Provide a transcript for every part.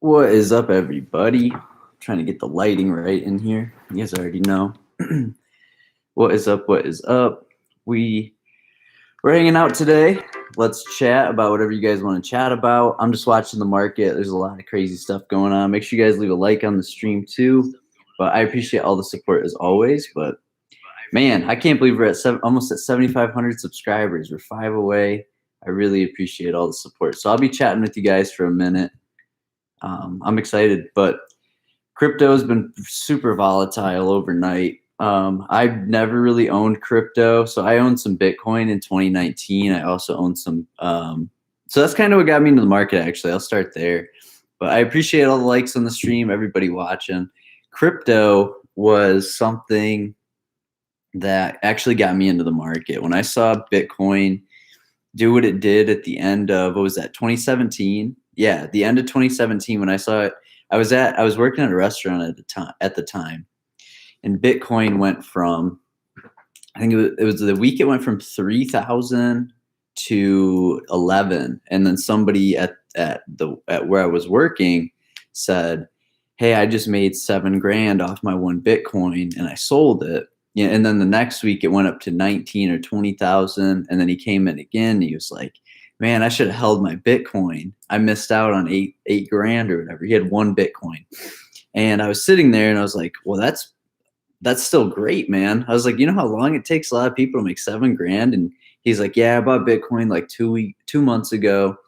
What is up, everybody? Trying to get the lighting right in here. You guys already know. What is up? What is up? We're hanging out today. Let's chat about whatever you guys want to chat about. I'm just watching the market. There's a lot of crazy stuff going on. Make sure you guys leave a like on the stream too. But I appreciate all the support as always. But man, I can't believe we're at almost at 7,500 subscribers. We're 5 away. I really appreciate all the support. So I'll be chatting with you guys for a minute. I'm excited, but crypto has been super volatile overnight. I've never really owned crypto, so I owned some Bitcoin in 2019. I also owned some. So that's kind of what got me into the market. Actually, I'll start there. But I appreciate all the likes on the stream, everybody watching. Crypto was something that actually got me into the market when I saw Bitcoin do what it did at the end of, what was that, 2017? Yeah, the end of 2017 when I saw it. I was working at a restaurant at the time, and Bitcoin went from, I think it was the week it went from 3,000 to 11, and then somebody at where I was working said, "Hey, I just made $7,000 off my one Bitcoin, and I sold it." Yeah, and then the next week it went up to 19 or 20,000, and then he came in again. And he was like, "Man, I should have held my Bitcoin. I missed out on eight grand or whatever." He had one Bitcoin, and I was sitting there and I was like, "Well, that's still great, man." I was like, "You know how long it takes a lot of people to make $7,000?" And he's like, "Yeah, I bought Bitcoin like 2 months ago,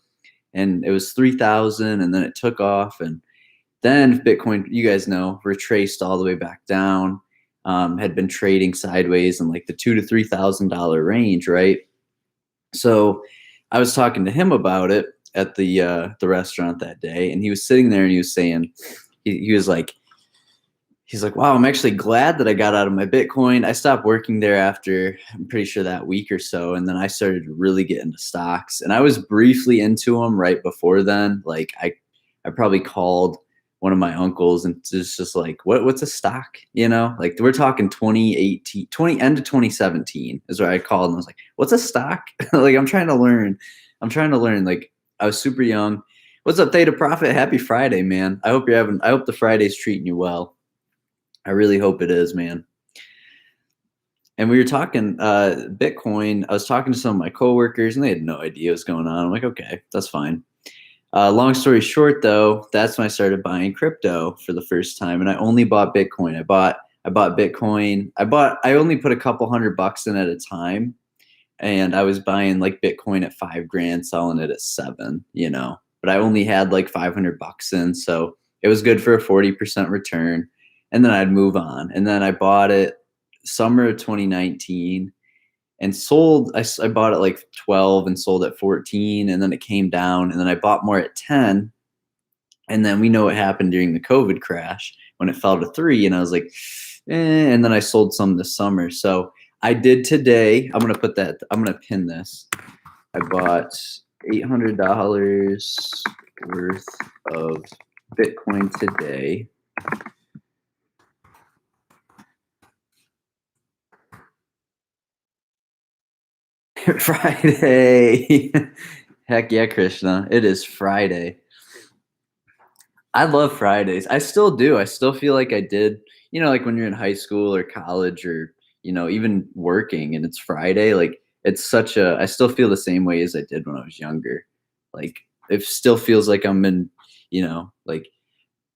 and it was 3,000, and then it took off, and then Bitcoin, you guys know, retraced all the way back down." Had been trading sideways in like the $2,000 to $3,000 range, right? So I was talking to him about it at the restaurant that day, and he was sitting there and he was saying, he's like, "Wow, I'm actually glad that I got out of my Bitcoin." I stopped working there after, I'm pretty sure, that week or so, and then I started to really get into stocks. And I was briefly into them right before then. Like I probably called one of my uncles and just like, what's a stock? You know, like we're talking 2018, end of 2017 is where I called and I was like, "What's a stock?" Like I'm trying to learn. Like I was super young. What's up, Theta Profit? Happy Friday, man. I hope the Friday's treating you well. I really hope it is, man. And we were talking Bitcoin. I was talking to some of my coworkers and they had no idea what's going on. I'm like, okay, that's fine. Long story short, though, that's when I started buying crypto for the first time, and I only bought Bitcoin. I bought Bitcoin. I only put a couple $100 in at a time, and I was buying like Bitcoin at $5,000, selling it at 7. You know, but I only had like $500 in, so it was good for a 40% return. And then I'd move on, and then I bought it summer of 2019. And sold. I bought it like 12 and sold at 14, and then it came down, and then I bought more at 10, and then we know what happened during the COVID crash when it fell to 3, and I was like, and then I sold some this summer. So I did today. I'm gonna pin this. I bought $800 worth of Bitcoin today. Friday. Heck yeah, Krishna. It is Friday. I love Fridays. I still do. I still feel like I did, like when you're in high school or college or, even working and it's Friday, like I still feel the same way as I did when I was younger. Like it still feels like I'm in, like,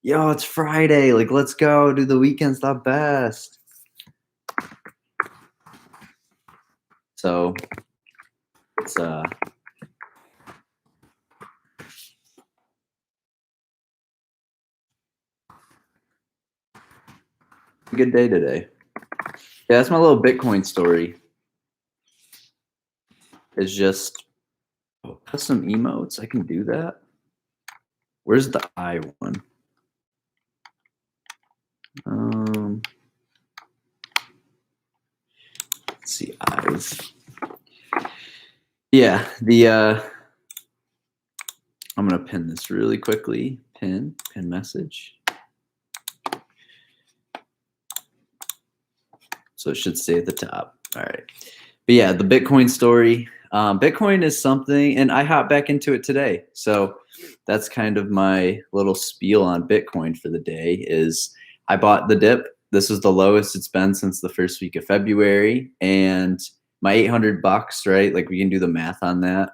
yo, it's Friday. Like, let's go. Do the weekend's the best. So it's, a good day today. Yeah, that's my little Bitcoin story. It's just custom emotes. I can do that. Where's the I one? Let's see, eyes. Yeah, I'm gonna pin this really quickly. Pin message. So it should stay at the top. All right. But yeah, the Bitcoin story. Bitcoin is something, and I hopped back into it today. So that's kind of my little spiel on Bitcoin for the day is I bought the dip. This is the lowest it's been since the first week of February. And my $800, right? Like we can do the math on that.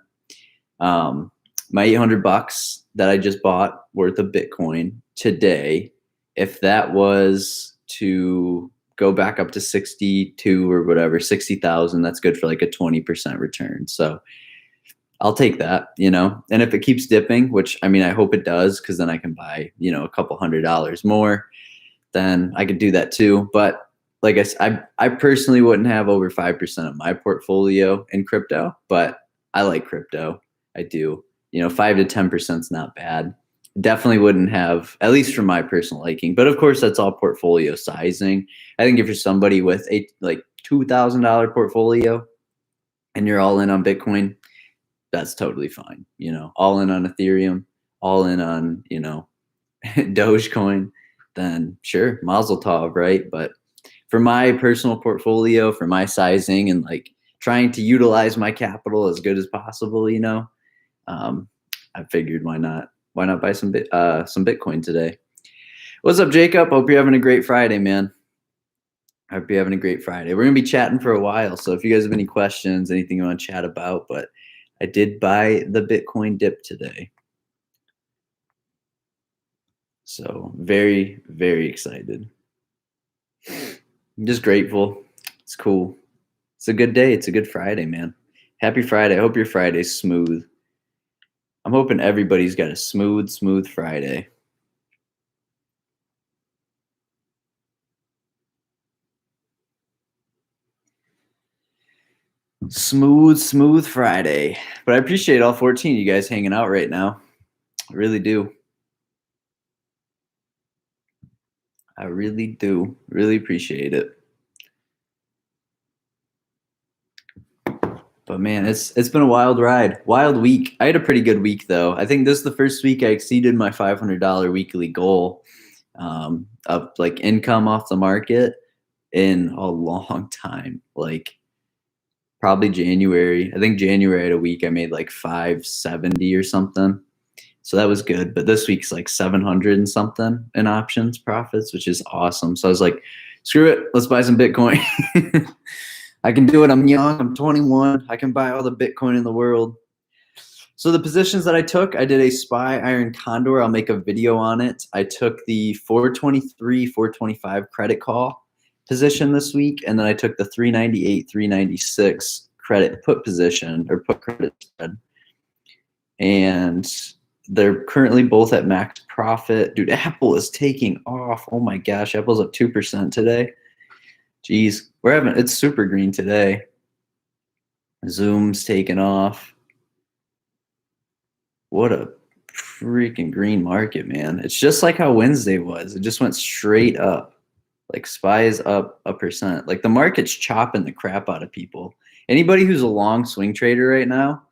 My $800 that I just bought worth of Bitcoin today, if that was to go back up to 62 or whatever, 60,000, that's good for like a 20% return. So I'll take that, you know, and if it keeps dipping, which I mean, I hope it does, because then I can buy, you know, a couple $100 more, then I could do that too. But like I said, I personally wouldn't have over 5% of my portfolio in crypto, but I like crypto. I do. You know, 5 to 10% is not bad. Definitely wouldn't have, at least for my personal liking. But of course, that's all portfolio sizing. I think if you're somebody with a like $2,000 portfolio and you're all in on Bitcoin, that's totally fine. You know, all in on Ethereum, all in on, you know, Dogecoin, then sure, Mazel Tov, right? But for my personal portfolio, for my sizing and like trying to utilize my capital as good as possible, you know, I figured why not buy some Bitcoin today. What's up, Jacob? Hope you're having a great Friday, man. I hope you're having a great Friday. We're gonna be chatting for a while, so if you guys have any questions, anything you want to chat about, but I did buy the Bitcoin dip today. So very, very excited. I'm just grateful. It's cool. It's a good day. It's a good Friday, man. Happy Friday. I hope your Friday's smooth. I'm hoping everybody's got a smooth Friday. Smooth Friday. But I appreciate all 14 of you guys hanging out right now. I really do. I really do. Really appreciate it. But man, it's been a wild ride. Wild week. I had a pretty good week though. I think this is the first week I exceeded my $500 weekly goal of like income off the market in a long time. Like probably January. I think January I had a week I made like 570 or something. So that was good. But this week's like 700 and something in options profits, which is awesome. So I was like, screw it, let's buy some Bitcoin. I can do it. I'm young. I'm 21. I can buy all the Bitcoin in the world. So the positions that I took, I did a SPY iron condor. I'll make a video on it. I took the 423, 425 credit call position this week, and then I took the 398, 396 credit put position or put credit spread. And they're currently both at max profit. Dude, Apple is taking off. Oh my gosh, Apple's up 2% today. Jeez, it's super green today. Zoom's taking off. What a freaking green market, man. It's just like how Wednesday was. It just went straight up. Like SPY is up 1%. Like the market's chopping the crap out of people. Anybody who's a long swing trader right now,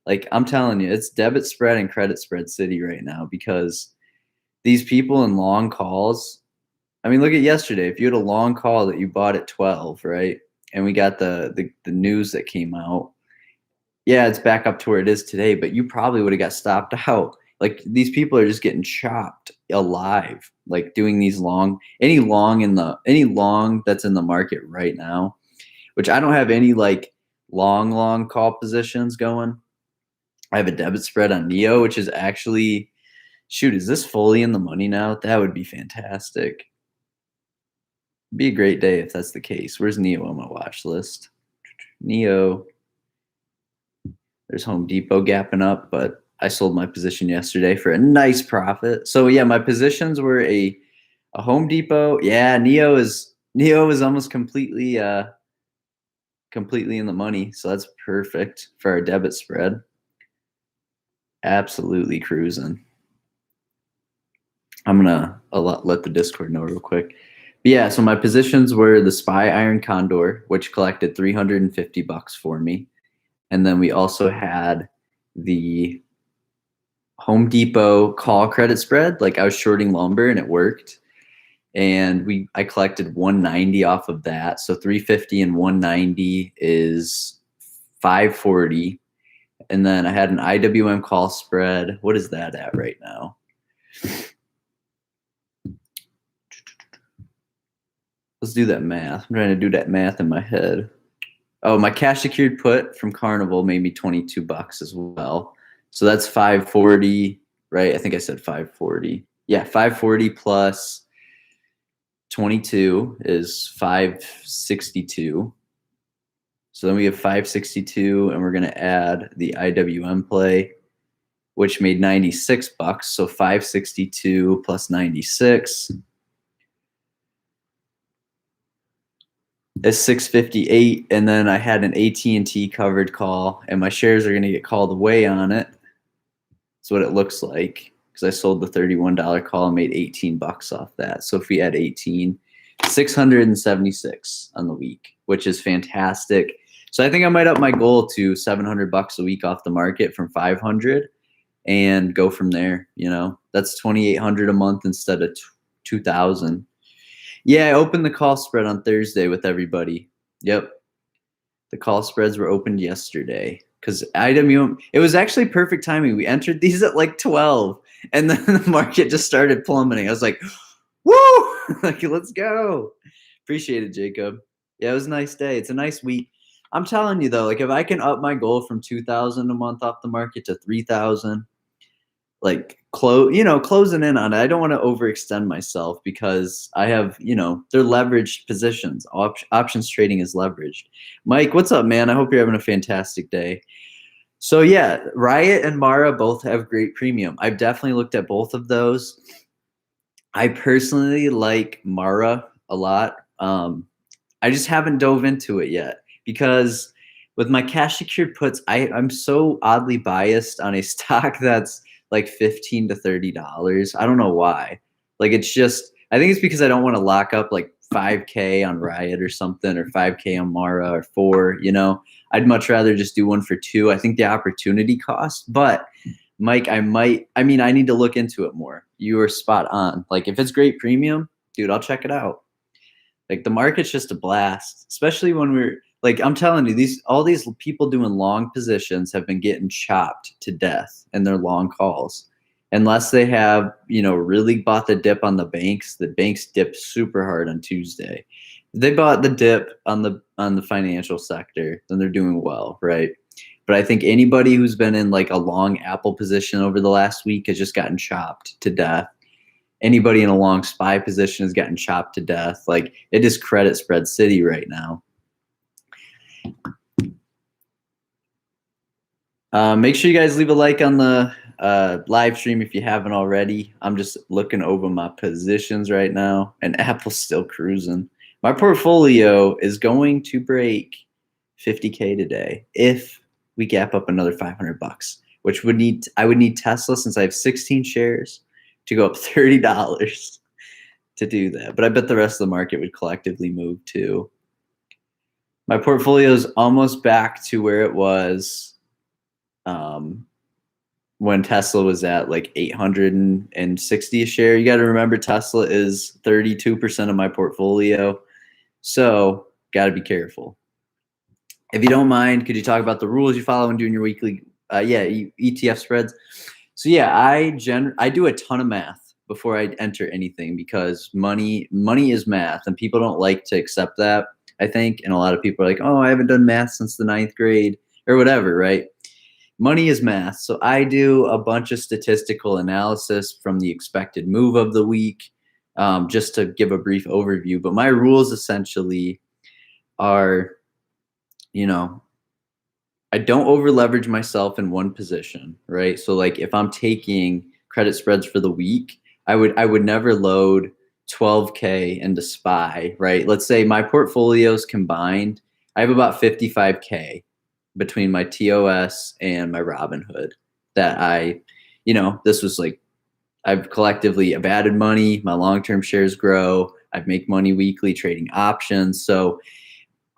like I'm telling you, it's debit spread and credit spread city right now, because these people in long calls, I mean, look at yesterday. If you had a long call that you bought at 12, right? And we got the news that came out. Yeah, it's back up to where it is today, but you probably would have got stopped out. Like these people are just getting chopped alive, like doing these any long that's in the market right now, which I don't have any like long call positions going. I have a debit spread on NEO, which is actually, shoot, is this fully in the money now? That would be fantastic. Be a great day if that's the case. Where's NEO on my watch list? NEO. There's Home Depot gapping up, but I sold my position yesterday for a nice profit. So yeah, my positions were a Home Depot. Yeah, NEO is almost completely in the money. So that's perfect for our debit spread. Absolutely cruising. I'll let the Discord know real quick. But yeah, so my positions were the SPY iron condor, which collected $350 for me. And then we also had the Home Depot call credit spread. Like I was shorting lumber and it worked. And I collected 190 off of that. So 350 and 190 is 540. And then I had an IWM call spread. What is that at right now? Let's do that math. I'm trying to do that math in my head. Oh, my cash secured put from Carnival made me $22 as well. So that's 540, right? I think I said 540. Yeah, 540 plus 22 is 562. So then we have 562, and we're going to add the IWM play, which made $96. So 562 plus 96 is 658. And then I had an AT&T covered call, and my shares are going to get called away on it. That's what it looks like, because I sold the $31 call and made $18 off that. So if we add 18, 676 on the week, which is fantastic. So I think I might up my goal to $700 a week off the market from 500 and go from there. You know, that's 2,800 a month instead of 2,000. Yeah, I opened the call spread on Thursday with everybody. Yep. The call spreads were opened yesterday because IWM, it was actually perfect timing. We entered these at like 12 and then the market just started plummeting. I was like, woo, like, let's go. Appreciate it, Jacob. Yeah, it was a nice day. It's a nice week. I'm telling you though, like if I can up my goal from 2,000 a month off the market to 3,000, like closing in on it. I don't want to overextend myself because I have, they're leveraged positions. Options trading is leveraged. Mike, what's up, man? I hope you're having a fantastic day. So yeah, Riot and Mara both have great premium. I've definitely looked at both of those. I personally like Mara a lot. I just haven't dove into it yet because with my cash secured puts, I'm so oddly biased on a stock that's like $15 to $30. I don't know why. Like it's just, I think it's because I don't want to lock up like 5K on Riot or something, or 5K on Mara or 4, I'd much rather just do one for 2. I think the opportunity cost, but Mike, I need to look into it more. You are spot on. Like if it's great premium, dude, I'll check it out. Like the market's just a blast, especially when we're like, I'm telling you, all these people doing long positions have been getting chopped to death in their long calls. Unless they have, really bought the dip on the banks dipped super hard on Tuesday. If they bought the dip on the financial sector, then they're doing well, right? But I think anybody who's been in like a long Apple position over the last week has just gotten chopped to death. Anybody in a long SPY position has gotten chopped to death. Like it is credit spread city right now. Make sure you guys leave a like on the live stream if you haven't already. I'm just looking over my positions right now, and Apple's still cruising. My portfolio is going to break 50K today if we gap up another $500, which I would need Tesla, since I have 16 shares, to go up $30 to do that. But I bet the rest of the market would collectively move too. My portfolio is almost back to where it was when Tesla was at like 860 a share. You got to remember, Tesla is 32% of my portfolio. So got to be careful. If you don't mind, could you talk about the rules you follow when doing your weekly ETF spreads? So yeah, I do a ton of math before I enter anything, because money is math, and people don't like to accept that, I think. And a lot of people are like, oh, I haven't done math since the 9th grade or whatever, right? Money is math. So I do a bunch of statistical analysis from the expected move of the week, just to give a brief overview. But my rules essentially are, I don't over leverage myself in one position, right? So like if I'm taking credit spreads for the week, I would never load 12K into SPY, right? Let's say my portfolios combined, I have about 55K between my TOS and my Robinhood that this was like, I've collectively added money, my long-term shares grow, I make money weekly trading options. So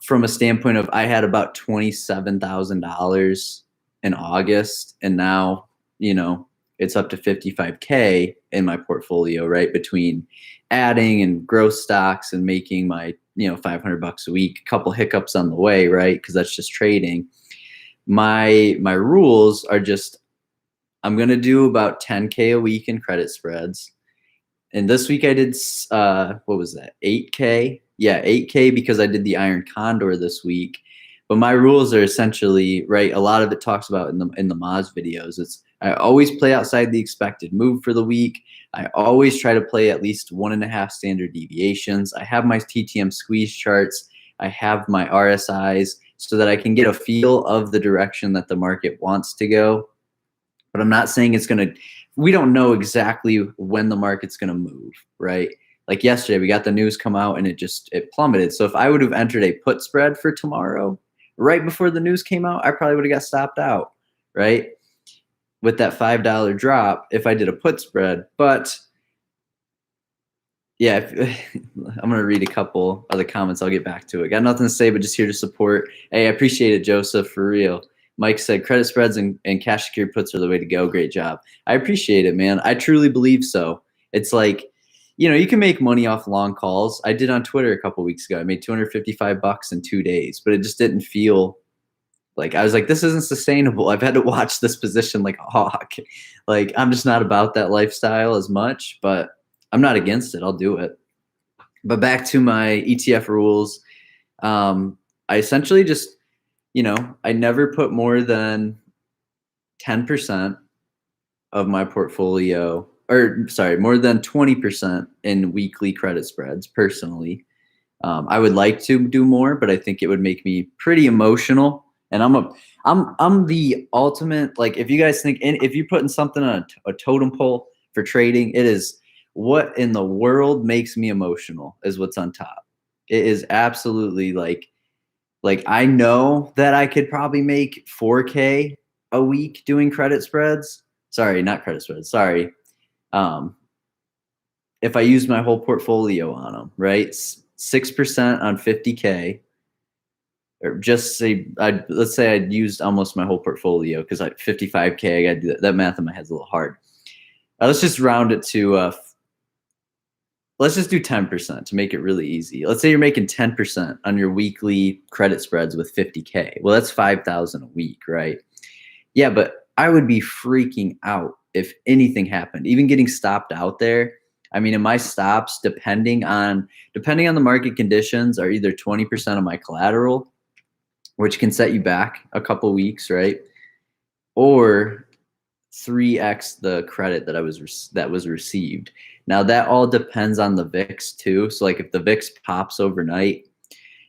from a standpoint of, I had about $27,000 in August, and now, it's up to 55K in my portfolio, right? Between adding and growth stocks and making my, $500 a week, a couple hiccups on the way, right? Because that's just trading. my rules are just, I'm going to do about 10K a week in credit spreads. And this week I did, what was that? 8K. Yeah, 8K because I did the Iron Condor this week. But my rules are essentially, right, a lot of it talks about in the Moz videos. It's, I always play outside the expected move for the week. I always try to play at least 1.5 standard deviations. I have my TTM squeeze charts. I have my RSIs so that I can get a feel of the direction that the market wants to go. But I'm not saying it's going to, we don't know exactly when the market's going to move, right? Like yesterday, we got the news come out and it plummeted. So if I would have entered a put spread for tomorrow, right before the news came out, I probably would have got stopped out, right? With that $5 drop if I did a put spread. But yeah, I'm going to read a couple of the comments. I'll get back to it. Got nothing to say, but just here to support. Hey, I appreciate it, Joseph, for real. Mike said credit spreads and cash secured puts are the way to go. Great job. I appreciate it, man. I truly believe so. It's like, you know, you can make money off long calls. I did on Twitter a couple weeks ago. I made $255 in 2 days, but it just didn't feel like, I was like, this isn't sustainable. I've had to watch this position like a hawk. Like, I'm just not about that lifestyle as much, but I'm not against it. I'll do it. But back to my ETF rules. I essentially just, you know, I never put more than 10% of my portfolio, or sorry, more than 20% in weekly credit spreads personally. I would like to do more, but I think it would make me pretty emotional. And I'm the ultimate, like, if you guys think, if you're putting something on a totem pole for trading, it is what in the world makes me emotional is what's on top. It is absolutely like I know that I could probably make 4K a week doing credit spreads. Sorry, not credit spreads. Sorry. If I use my whole portfolio on them, right? 6% on 50K, or just say, let's say I'd used almost my whole portfolio because 55K, I got to do that. That math in my head's a little hard. Let's just round it to, let's just do 10% to make it really easy. Let's say you're making 10% on your weekly credit spreads with 50K. Well, that's 5,000 a week, right? Yeah, but I would be freaking out if anything happened, even getting stopped out there. I mean, in my stops, depending on the market conditions, are either 20% of my collateral, which can set you back a couple weeks, right? Or 3x the credit that was received. Now that all depends on the VIX too. So like if the VIX pops overnight,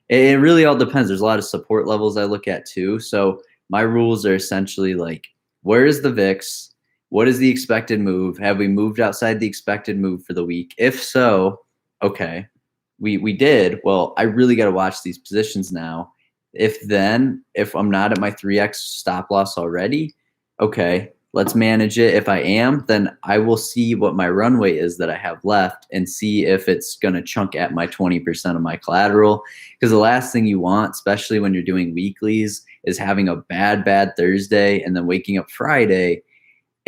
it really all depends. There's a lot of support levels I look at too. So my rules are essentially like, where is the VIX? What is the expected move? Have we moved outside the expected move for the week? If so, okay, we did. Well, I really got to watch these positions now. If I'm not at my 3x stop loss already, okay, let's manage it. If I am, then I will see what my runway is that I have left and see if it's going to chunk at my 20% of my collateral. Because the last thing you want, especially when you're doing weeklies, is having a bad Thursday and then waking up Friday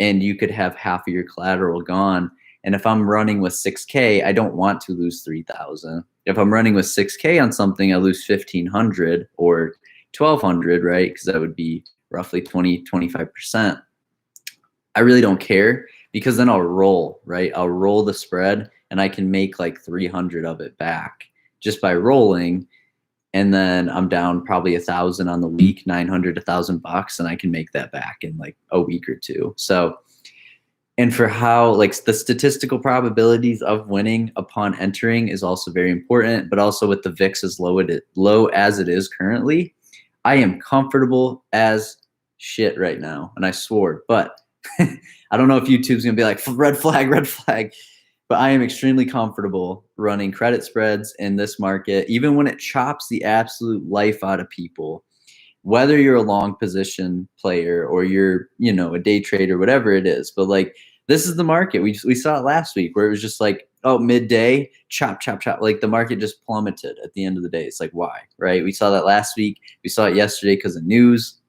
and you could have half of your collateral gone. And if I'm running with 6K, I don't want to lose 3,000. If I'm running with 6K on something, I lose 1,500 or 1,200, right? Because that would be roughly 25%. I really don't care because then I'll roll, right? I'll roll the spread and I can make like 300 of it back just by rolling. And then I'm down probably 1,000 on the week, 900, $1,000, and I can make that back in like a week or two. So, and for how like the statistical probabilities of winning upon entering is also very important, but also with the VIX as low as it is currently, I am comfortable as shit right now. And I swore, but I don't know if YouTube's gonna be like red flag, but I am extremely comfortable running credit spreads in this market, even when it chops the absolute life out of people, whether you're a long position player or you're, you know, a day trader, whatever it is. But like, this is the market. We saw it last week where it was just like, oh, midday, chop. Like the market just plummeted at the end of the day. It's like, why, right? We saw that last week. We saw it yesterday because of news.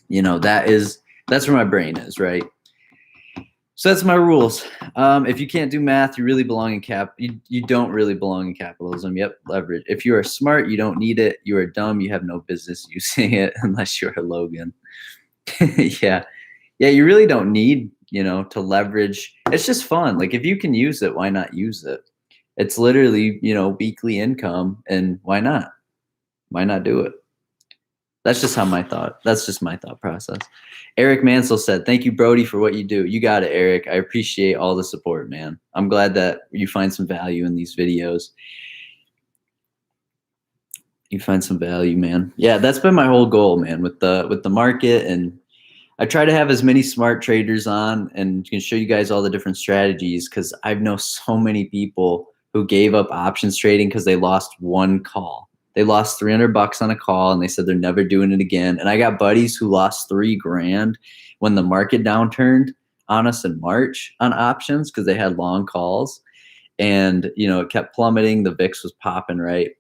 You know, that's where my brain is, right? So that's my rules. If you can't do math, you really belong in you don't really belong in capitalism. Yep, leverage. If you are smart, you don't need it. You are dumb, you have no business using it unless you're a Logan. Yeah. Yeah, you really don't need, to leverage. It's just fun. Like if you can use it, why not use it? It's literally, weekly income, and why not? Why not do it? That's just my thought process. Eric Mansell said, "Thank you, Brody, for what you do." You got it, Eric. I appreciate all the support, man. I'm glad that you find some value in these videos. You find some value, man. Yeah, that's been my whole goal, man, with the market, and I try to have as many smart traders on and can show you guys all the different strategies, because I know so many people who gave up options trading because they lost one call. They lost $300 on a call and they said they're never doing it again. And I got buddies who lost $3,000 when the market downturned on us in March on options because they had long calls, and it kept plummeting. The VIX was popping, right?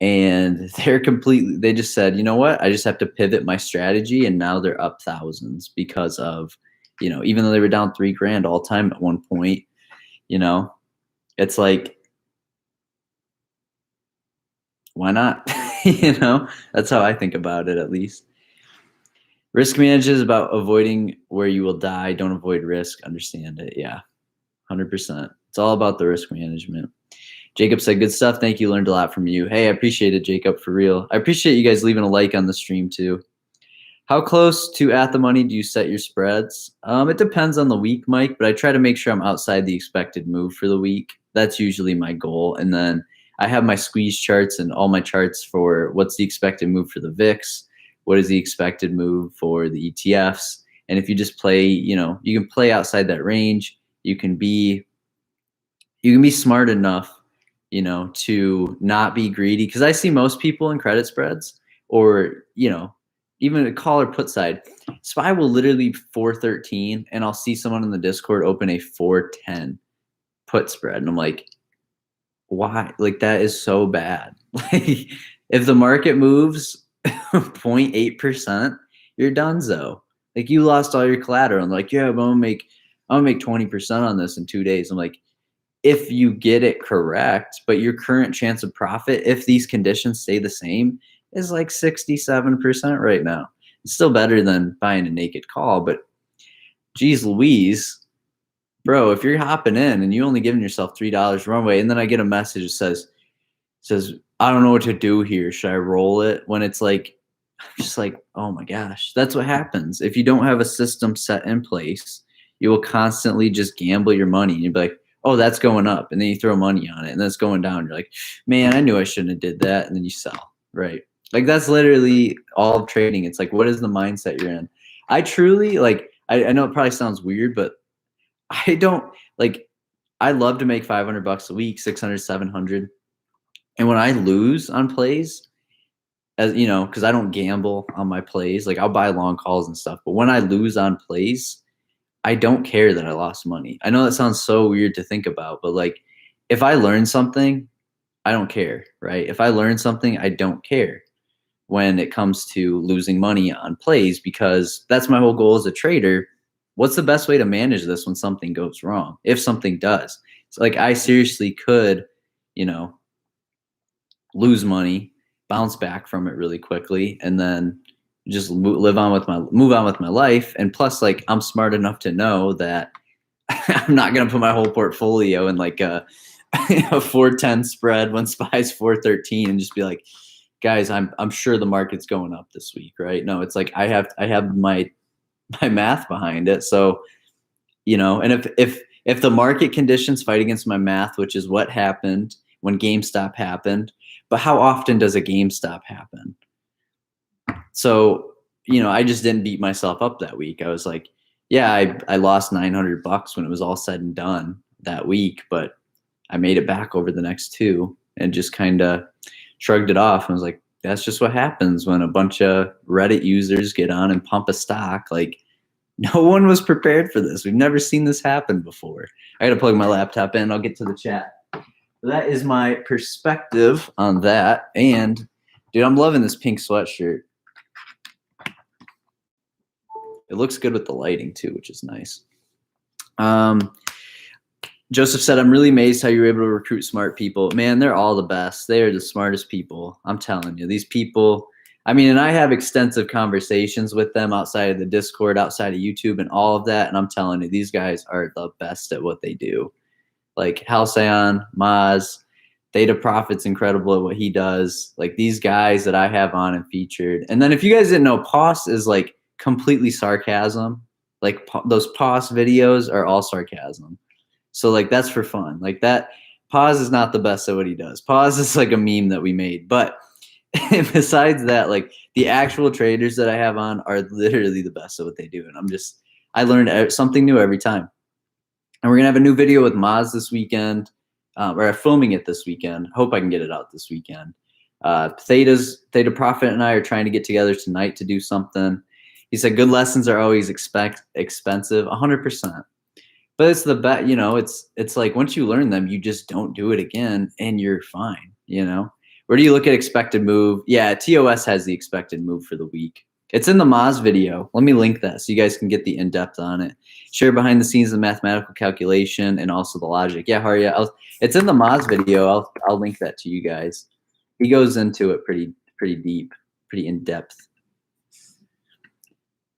And they just said, you know what, I just have to pivot my strategy, and now they're up thousands because of, even though they were down $3,000 all time at one point, it's like, why not? That's how I think about it, at least. Risk management is about avoiding where you will die. Don't avoid risk. Understand it. Yeah, 100%. It's all about the risk management. Jacob said, "Good stuff. Thank you. Learned a lot from you." Hey, I appreciate it, Jacob, for real. I appreciate you guys leaving a like on the stream too. How close to at the money do you set your spreads? It depends on the week, Mike, but I try to make sure I'm outside the expected move for the week. That's usually my goal. And then I have my squeeze charts and all my charts for what's the expected move for the VIX, what is the expected move for the ETFs. And if you just play, you can play outside that range. You can be smart enough, to not be greedy. Because I see most people in credit spreads, or, even a call or put side, SPY will literally 413, and I'll see someone in the Discord open a 410 put spread. And I'm like, why? Like, that is so bad. Like, if the market moves 0.8%, you're donezo. Like, you lost all your collateral. And like, yeah, but I'm gonna make 20% on this in 2 days. I'm like, if you get it correct, but your current chance of profit, if these conditions stay the same, is like 67% right now. It's still better than buying a naked call, but geez Louise, bro, if you're hopping in and you only giving yourself $3 runway, and then I get a message that says, I don't know what to do here. Should I roll it? When it's like, I'm just like, oh my gosh, that's what happens. If you don't have a system set in place, you will constantly just gamble your money, and you'll be like, oh, that's going up, and then you throw money on it, and that's going down. You're like, man, I knew I shouldn't have did that, and then you sell, right? Like, that's literally all of trading. It's like, what is the mindset you're in? I truly, like, I know it probably sounds weird, but I don't, like, I love to make $500 a week, 600, 700. And when I lose on plays, as because I don't gamble on my plays, like I'll buy long calls and stuff, but when I lose on plays, I don't care that I lost money. I know that sounds so weird to think about, but like, if I learn something, I don't care, right? If I learn something, I don't care when it comes to losing money on plays, because that's my whole goal as a trader. What's the best way to manage this when something goes wrong? If something does, so like, I seriously could, lose money, bounce back from it really quickly, and then just move on with my life. And plus, like, I'm smart enough to know that I'm not going to put my whole portfolio in like a 410 spread when SPY's 413 and just be like, guys, I'm sure the market's going up this week, right? No, it's like, I have my math behind it. So, and if the market conditions fight against my math, which is what happened when GameStop happened, but how often does a GameStop happen? So, I just didn't beat myself up that week. I was like, yeah, I lost $900 when it was all said and done that week, but I made it back over the next two and just kind of shrugged it off. And was like, that's just what happens when a bunch of Reddit users get on and pump a stock. Like, no one was prepared for this. We've never seen this happen before. I got to plug my laptop in. I'll get to the chat. That is my perspective on that. And dude, I'm loving this pink sweatshirt. It looks good with the lighting too, which is nice. Joseph said, I'm really amazed how you were able to recruit smart people. Man, they're all the best. They are the smartest people. I'm telling you, these people, I mean, and I have extensive conversations with them outside of the Discord, outside of YouTube and all of that. And I'm telling you, these guys are the best at what they do. Like Halcyon, Maz, Theta Prophet's incredible at what he does. Like these guys that I have on and featured. And then if you guys didn't know, Poss is like completely sarcasm. Like those Poss videos are all sarcasm. So like that's for fun. Like that Pause is not the best at what he does. Pause is like a meme that we made. But besides that, like the actual traders that I have on are literally the best at what they do. And I learned something new every time. And we're gonna have a new video with Maz this weekend. We're filming it this weekend. Hope I can get it out this weekend. Theta Prophet and I are trying to get together tonight to do something. He said good lessons are always expensive, 100%. But it's the best, you know, it's like once you learn them, you just don't do it again and you're fine, you know? Where do you look at expected move? Yeah, TOS has the expected move for the week. It's in the Maz video. Let me link that so you guys can get the in-depth on it. Share behind the scenes of the mathematical calculation and also the logic. Yeah, Harya, it's in the Maz video. I'll link that to you guys. He goes into it pretty deep, pretty in-depth.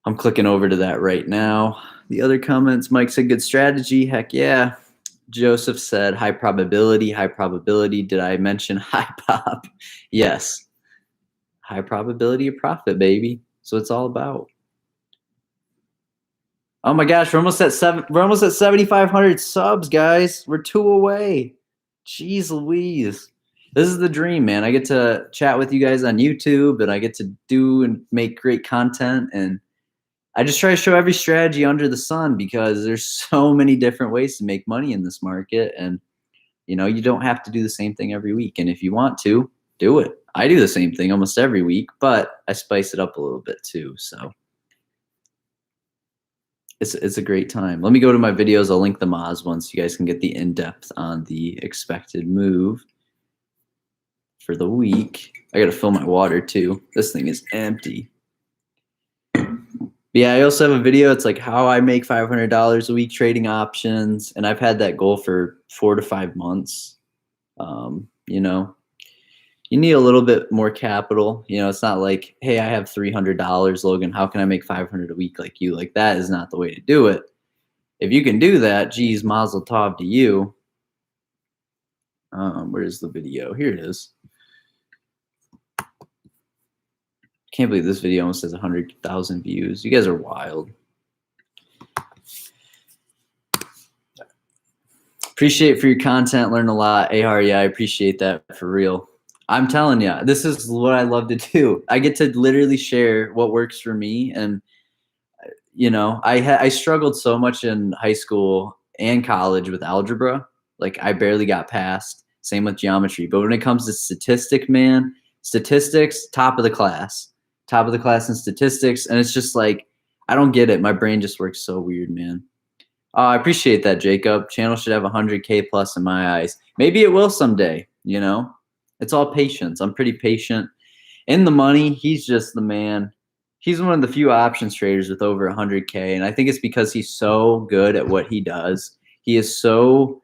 I'm clicking over to that right now. The other comments, Mike said good strategy. Heck yeah. Joseph said high probability, high probability. Did I mention high pop? Yes. High probability of profit, baby. So it's all about. Oh my gosh, we're almost at 7,500 subs, guys. We're 2 away. Jeez Louise. This is the dream, man. I get to chat with you guys on YouTube and I get to do and make great content, and I just try to show every strategy under the sun because there's so many different ways to make money in this market. And, you know, you don't have to do the same thing every week. And if you want to, do it. I do the same thing almost every week, but I spice it up a little bit too. So it's a great time. Let me go to my videos. I'll link the Maz one so you guys can get the in-depth on the expected move for the week. I got to fill my water too. This thing is empty. Yeah, I also have a video. It's like how I make $500 a week trading options, and I've had that goal for 4 to 5 months. You know, you need a little bit more capital. You know, it's not like, hey, I have $300, Logan. How can I make $500 a week like you? Like that is not the way to do it. If you can do that, geez, mazel tov to you. Where's the video? Here it is. Can't believe this video almost has 100,000 views. You guys are wild. Appreciate for your content. Learn a lot. Ahar, yeah, I appreciate that for real. I'm telling you, this is what I love to do. I get to literally share what works for me. And, you know, I struggled so much in high school and college with algebra. Like I barely got past. Same with geometry. But when it comes to statistics, man, statistics, top of the class in statistics. And it's just like, I don't get it. My brain just works so weird, man. I appreciate that, Jacob. Channel should have 100K plus in my eyes. Maybe it will someday, you know? It's all patience. I'm pretty patient. In the money, he's just the man. He's one of the few options traders with over 100K. And I think it's because he's so good at what he does. He's so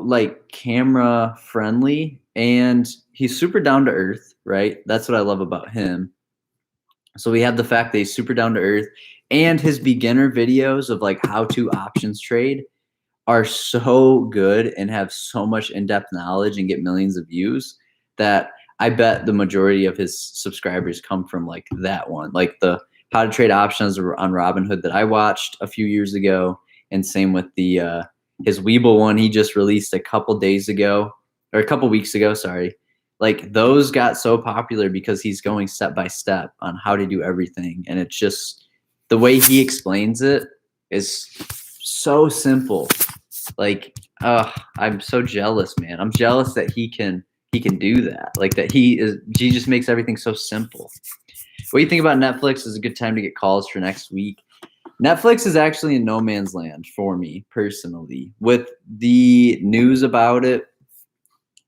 like camera friendly, and he's super down to earth, right? That's what I love about him. So we have the fact that he's super down to earth, and his beginner videos of like how to options trade are so good and have so much in-depth knowledge and get millions of views that I bet the majority of his subscribers come from like that one, like the how to trade options on Robinhood that I watched a few years ago. And same with the his Webull one he just released a couple weeks ago, sorry. Like those got so popular because he's going step by step on how to do everything. And it's just the way he explains it is so simple. Like, I'm so jealous, man. I'm jealous that he can do that. Like that he just makes everything so simple. What do you think about Netflix? Is a good time to get calls for next week. Netflix is actually in no man's land for me personally with the news about it.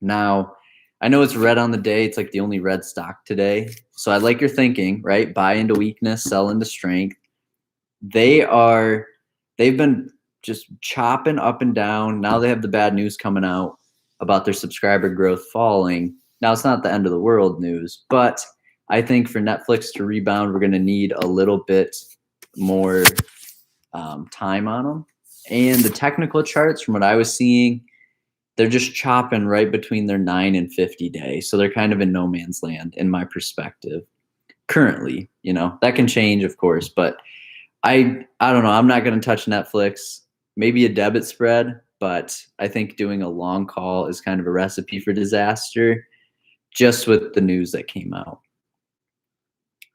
Now, I know it's red on the day. It's like the only red stock today. So I like your thinking, right? Buy into weakness, sell into strength. They they've been just chopping up and down. Now they have the bad news coming out about their subscriber growth falling. Now it's not the end of the world news, but I think for Netflix to rebound, we're going to need a little bit more time on them. And the technical charts, from what I was seeing, they're just chopping right between their 9 and 50 day. So they're kind of in no man's land in my perspective currently. That can change, of course, but I don't know. I'm not going to touch Netflix. Maybe a debit spread, but I think doing a long call is kind of a recipe for disaster just with the news that came out.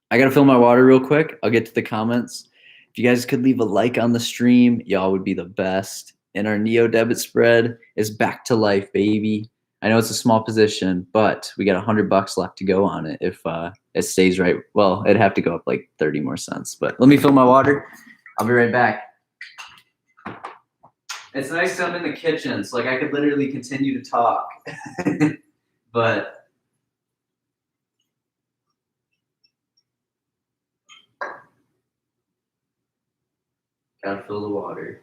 I got to fill my water real quick. I'll get to the comments. If you guys could leave a like on the stream, y'all would be the best. And our Neo debit spread is back to life, baby. I know it's a small position, but we got $100 left to go on it if it stays right. Well, it'd have to go up like 30 more cents. But let me fill my water. I'll be right back. It's nice that I'm in the kitchen, so like I could literally continue to talk. But gotta fill the water.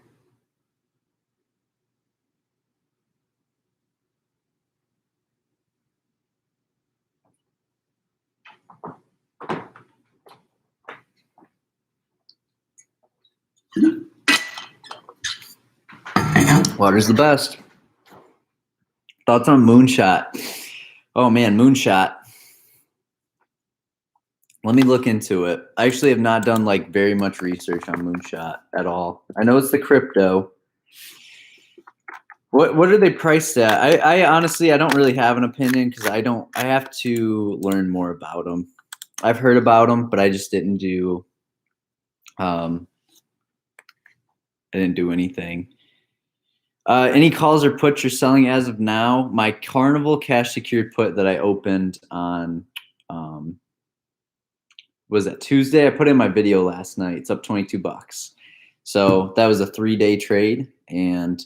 Water's the best. Thoughts on Moonshot? Oh man, Moonshot. Let me look into it. I actually have not done like very much research on Moonshot at all. I know it's the crypto. What are they priced at? I honestly, I don't really have an opinion because I have to learn more about them. I've heard about them, but I just didn't do I didn't do anything. Any calls or puts you're selling as of now? My Carnival cash secured put that I opened on was that Tuesday? I put in my video last night. It's up $22. So that was a 3-day trade, and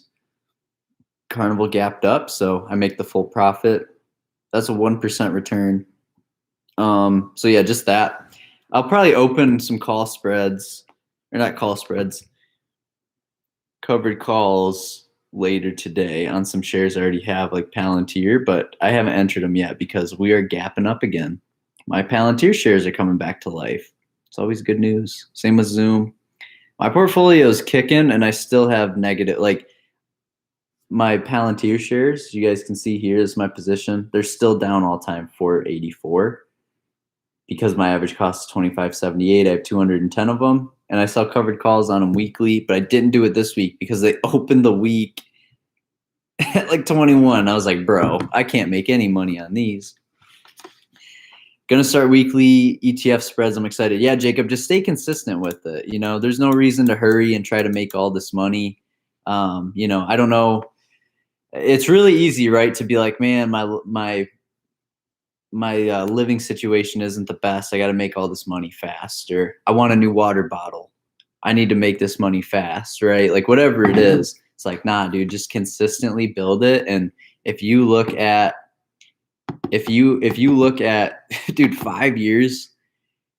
Carnival gapped up, so I make the full profit. That's a 1% return. So yeah, just that. I'll probably open some call spreads, or not call spreads, covered calls later today on some shares I already have, like Palantir, but I haven't entered them yet because we are gapping up again. My Palantir shares are coming back to life. It's always good news. Same with Zoom. My portfolio is kicking, and I still have negative, like my Palantir shares, you guys can see here is my position. They're still down all time 484 because my average cost is 25.78. I have 210 of them, and I sell covered calls on them weekly, but I didn't do it this week because they opened the week at like 21. I was like, bro, I can't make any money on these. Gonna start weekly ETF spreads. I'm excited. Yeah, Jacob, just stay consistent with it. There's no reason to hurry and try to make all this money. I don't know. It's really easy, right, to be like, man, my living situation isn't the best. I got to make all this money fast, or I want a new water bottle. I need to make this money fast, right? Like whatever it is, it's like, nah, dude, just consistently build it. And if you look at, dude, 5 years,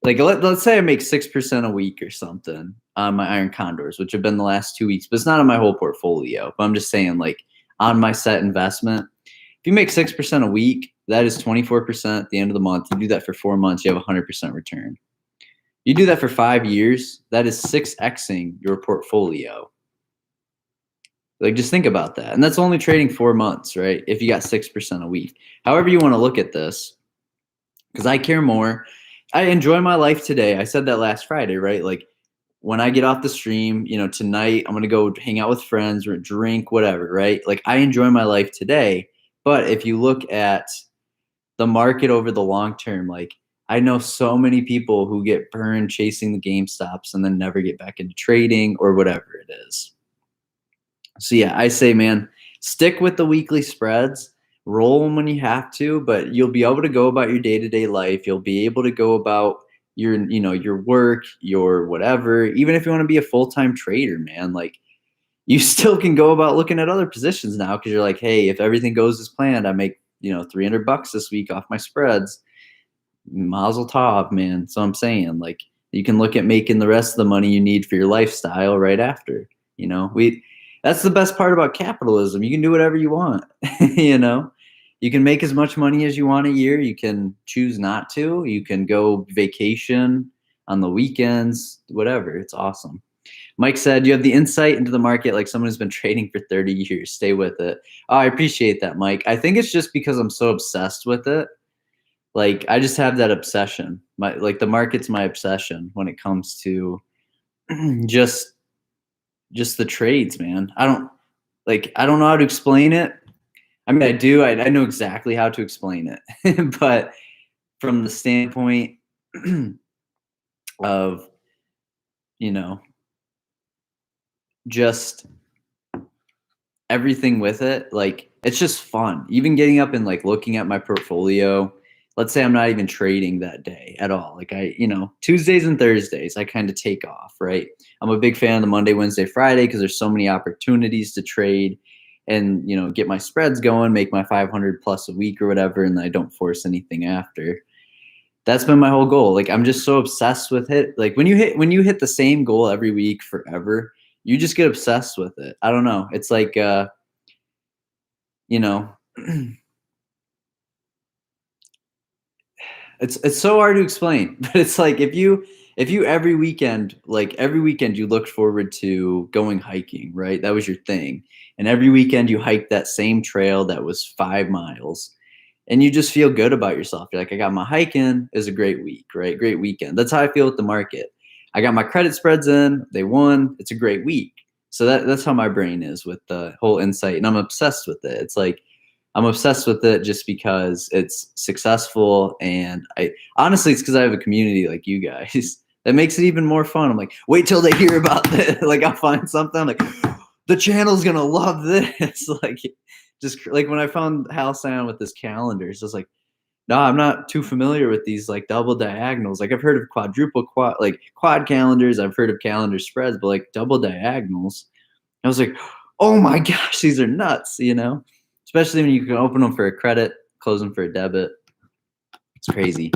like let's say I make 6% a week or something on my Iron Condors, which have been the last 2 weeks, but it's not on my whole portfolio. But I'm just saying, like on my set investment, if you make 6% a week, that is 24% at the end of the month. You do that for 4 months, you have 100% return. You do that for 5 years, that is 6xing your portfolio. Like, just think about that. And that's only trading 4 months, right? If you got 6% a week. However you want to look at this, because I care more. I enjoy my life today. I said that last Friday, right? Like, when I get off the stream, tonight I'm going to go hang out with friends or drink, whatever, right? Like, I enjoy my life today. But if you look at the market over the long term, like, I know so many people who get burned chasing the GameStops and then never get back into trading or whatever it is. So yeah, I say, man, stick with the weekly spreads, roll them when you have to, but you'll be able to go about your day-to-day life. You'll be able to go about your work, your whatever. Even if you want to be a full-time trader, man, like you still can go about looking at other positions now because you're like, hey, if everything goes as planned, I make $300 this week off my spreads. Mazel tov, man. So I'm saying, like, you can look at making the rest of the money you need for your lifestyle right after. That's the best part about capitalism. You can do whatever you want. You can make as much money as you want a year. You can choose not to. You can go vacation on the weekends, whatever. It's awesome. Mike said, you have the insight into the market like someone who's been trading for 30 years. Stay with it. Oh, I appreciate that, Mike. I think it's just because I'm so obsessed with it. Like, I just have that obsession. The market's my obsession when it comes to just the trades, man. I don't know how to explain it. I mean, I do. I know exactly how to explain it. But from the standpoint of, just everything with it, like, it's just fun. Even getting up and like looking at my portfolio. Let's say I'm not even trading that day at all. Like Tuesdays and Thursdays, I kind of take off, right? I'm a big fan of the Monday, Wednesday, Friday because there's so many opportunities to trade and, get my spreads going, make my 500 plus a week or whatever, and I don't force anything after. That's been my whole goal. Like, I'm just so obsessed with it. Like, when you hit the same goal every week forever, you just get obsessed with it. I don't know. It's like, it's so hard to explain, but it's like if you every weekend you looked forward to going hiking, right? That was your thing. And every weekend you hiked that same trail that was 5 miles and you just feel good about yourself. You're like, I got my hike in. It was a great week, right? Great weekend. That's how I feel with the market. I got my credit spreads in. They won. It's a great week. So that's how my brain is with the whole insight. And I'm obsessed with it. It's like, I'm obsessed with it just because it's successful. And honestly, it's because I have a community like you guys that makes it even more fun. I'm like, wait till they hear about this. Like, I'll find something. I'm like, the channel's going to love this. Like, just like when I found Halcyon with this calendar, it's just like, no, I'm not too familiar with these like double diagonals. Like, I've heard of quad calendars. I've heard of calendar spreads, but like double diagonals, I was like, oh my gosh, these are nuts, especially when you can open them for a credit, close them for a debit. It's crazy.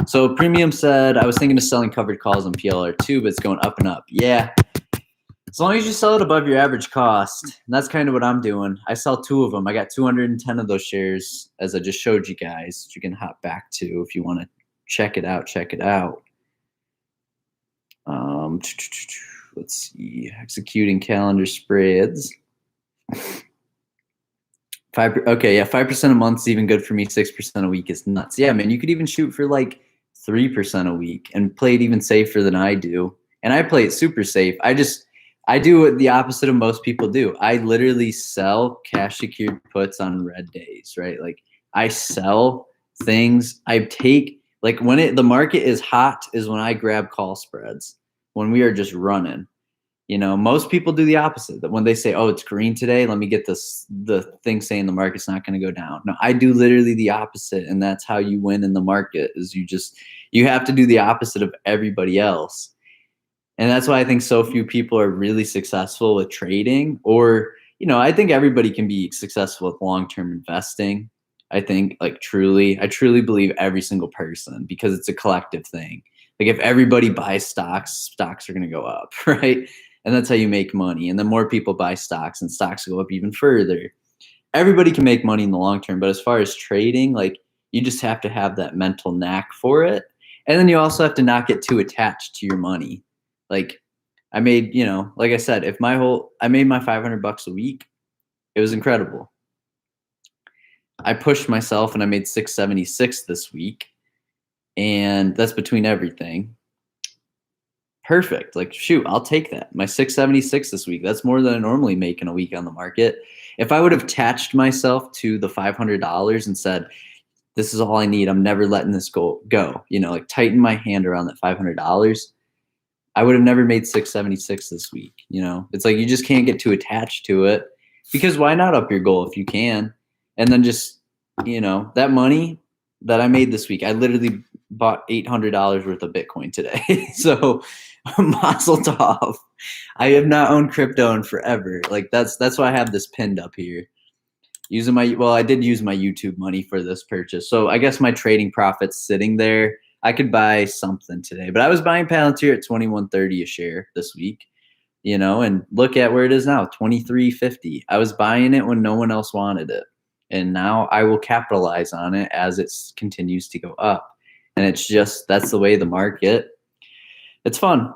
So Premium said, I was thinking of selling covered calls on PLR too, but it's going up and up. Yeah. As long as you sell it above your average cost, and that's kind of what I'm doing. I sell 2 of them. I got 210 of those shares, as I just showed you guys, which you can hop back to if you want to check it out. Let's see. Executing calendar spreads. 5% a month is even good for me. 6% a week is nuts. Yeah, man, you could even shoot for like 3% a week and play it even safer than I do. And I play it super safe. I do what the opposite of most people do. I literally sell cash secured puts on red days, right? Like, I sell things. I take, like, when the market is hot is when I grab call spreads, when we are just running. Most people do the opposite. That when they say, oh, it's green today, let me get the thing saying the market's not going to go down. No, I do literally the opposite. And that's how you win in the market, is you have to do the opposite of everybody else. And that's why I think so few people are really successful with trading, or, I think everybody can be successful with long-term investing. I think I truly believe every single person, because it's a collective thing. Like, if everybody buys stocks are going to go up, right? And that's how you make money. And the more people buy stocks, and stocks go up even further. Everybody can make money in the long term. But as far as trading, like, you just have to have that mental knack for it. And then you also have to not get too attached to your money. Like, I made, like I said, I made my $500 a week. It was incredible. I pushed myself and I made 676 this week. And that's between everything. Perfect. Like, shoot, I'll take that. My 676 this week. That's more than I normally make in a week on the market. If I would have attached myself to the $500 and said, this is all I need, I'm never letting this go, like, tighten my hand around that $500, I would have never made 676 this week. It's like, you just can't get too attached to it, because why not up your goal if you can? And then just, that money that I made this week, I literally bought $800 worth of Bitcoin today. So mazel tov. I have not owned crypto in forever. Like, that's why I have this pinned up here. I did use my YouTube money for this purchase. So I guess my trading profit's sitting there. I could buy something today, but I was buying Palantir at $21.30 a share this week. and look at where it is now, 23.50. I was buying it when no one else wanted it. And now I will capitalize on it as it continues to go up. And that's the way the market. It's fun.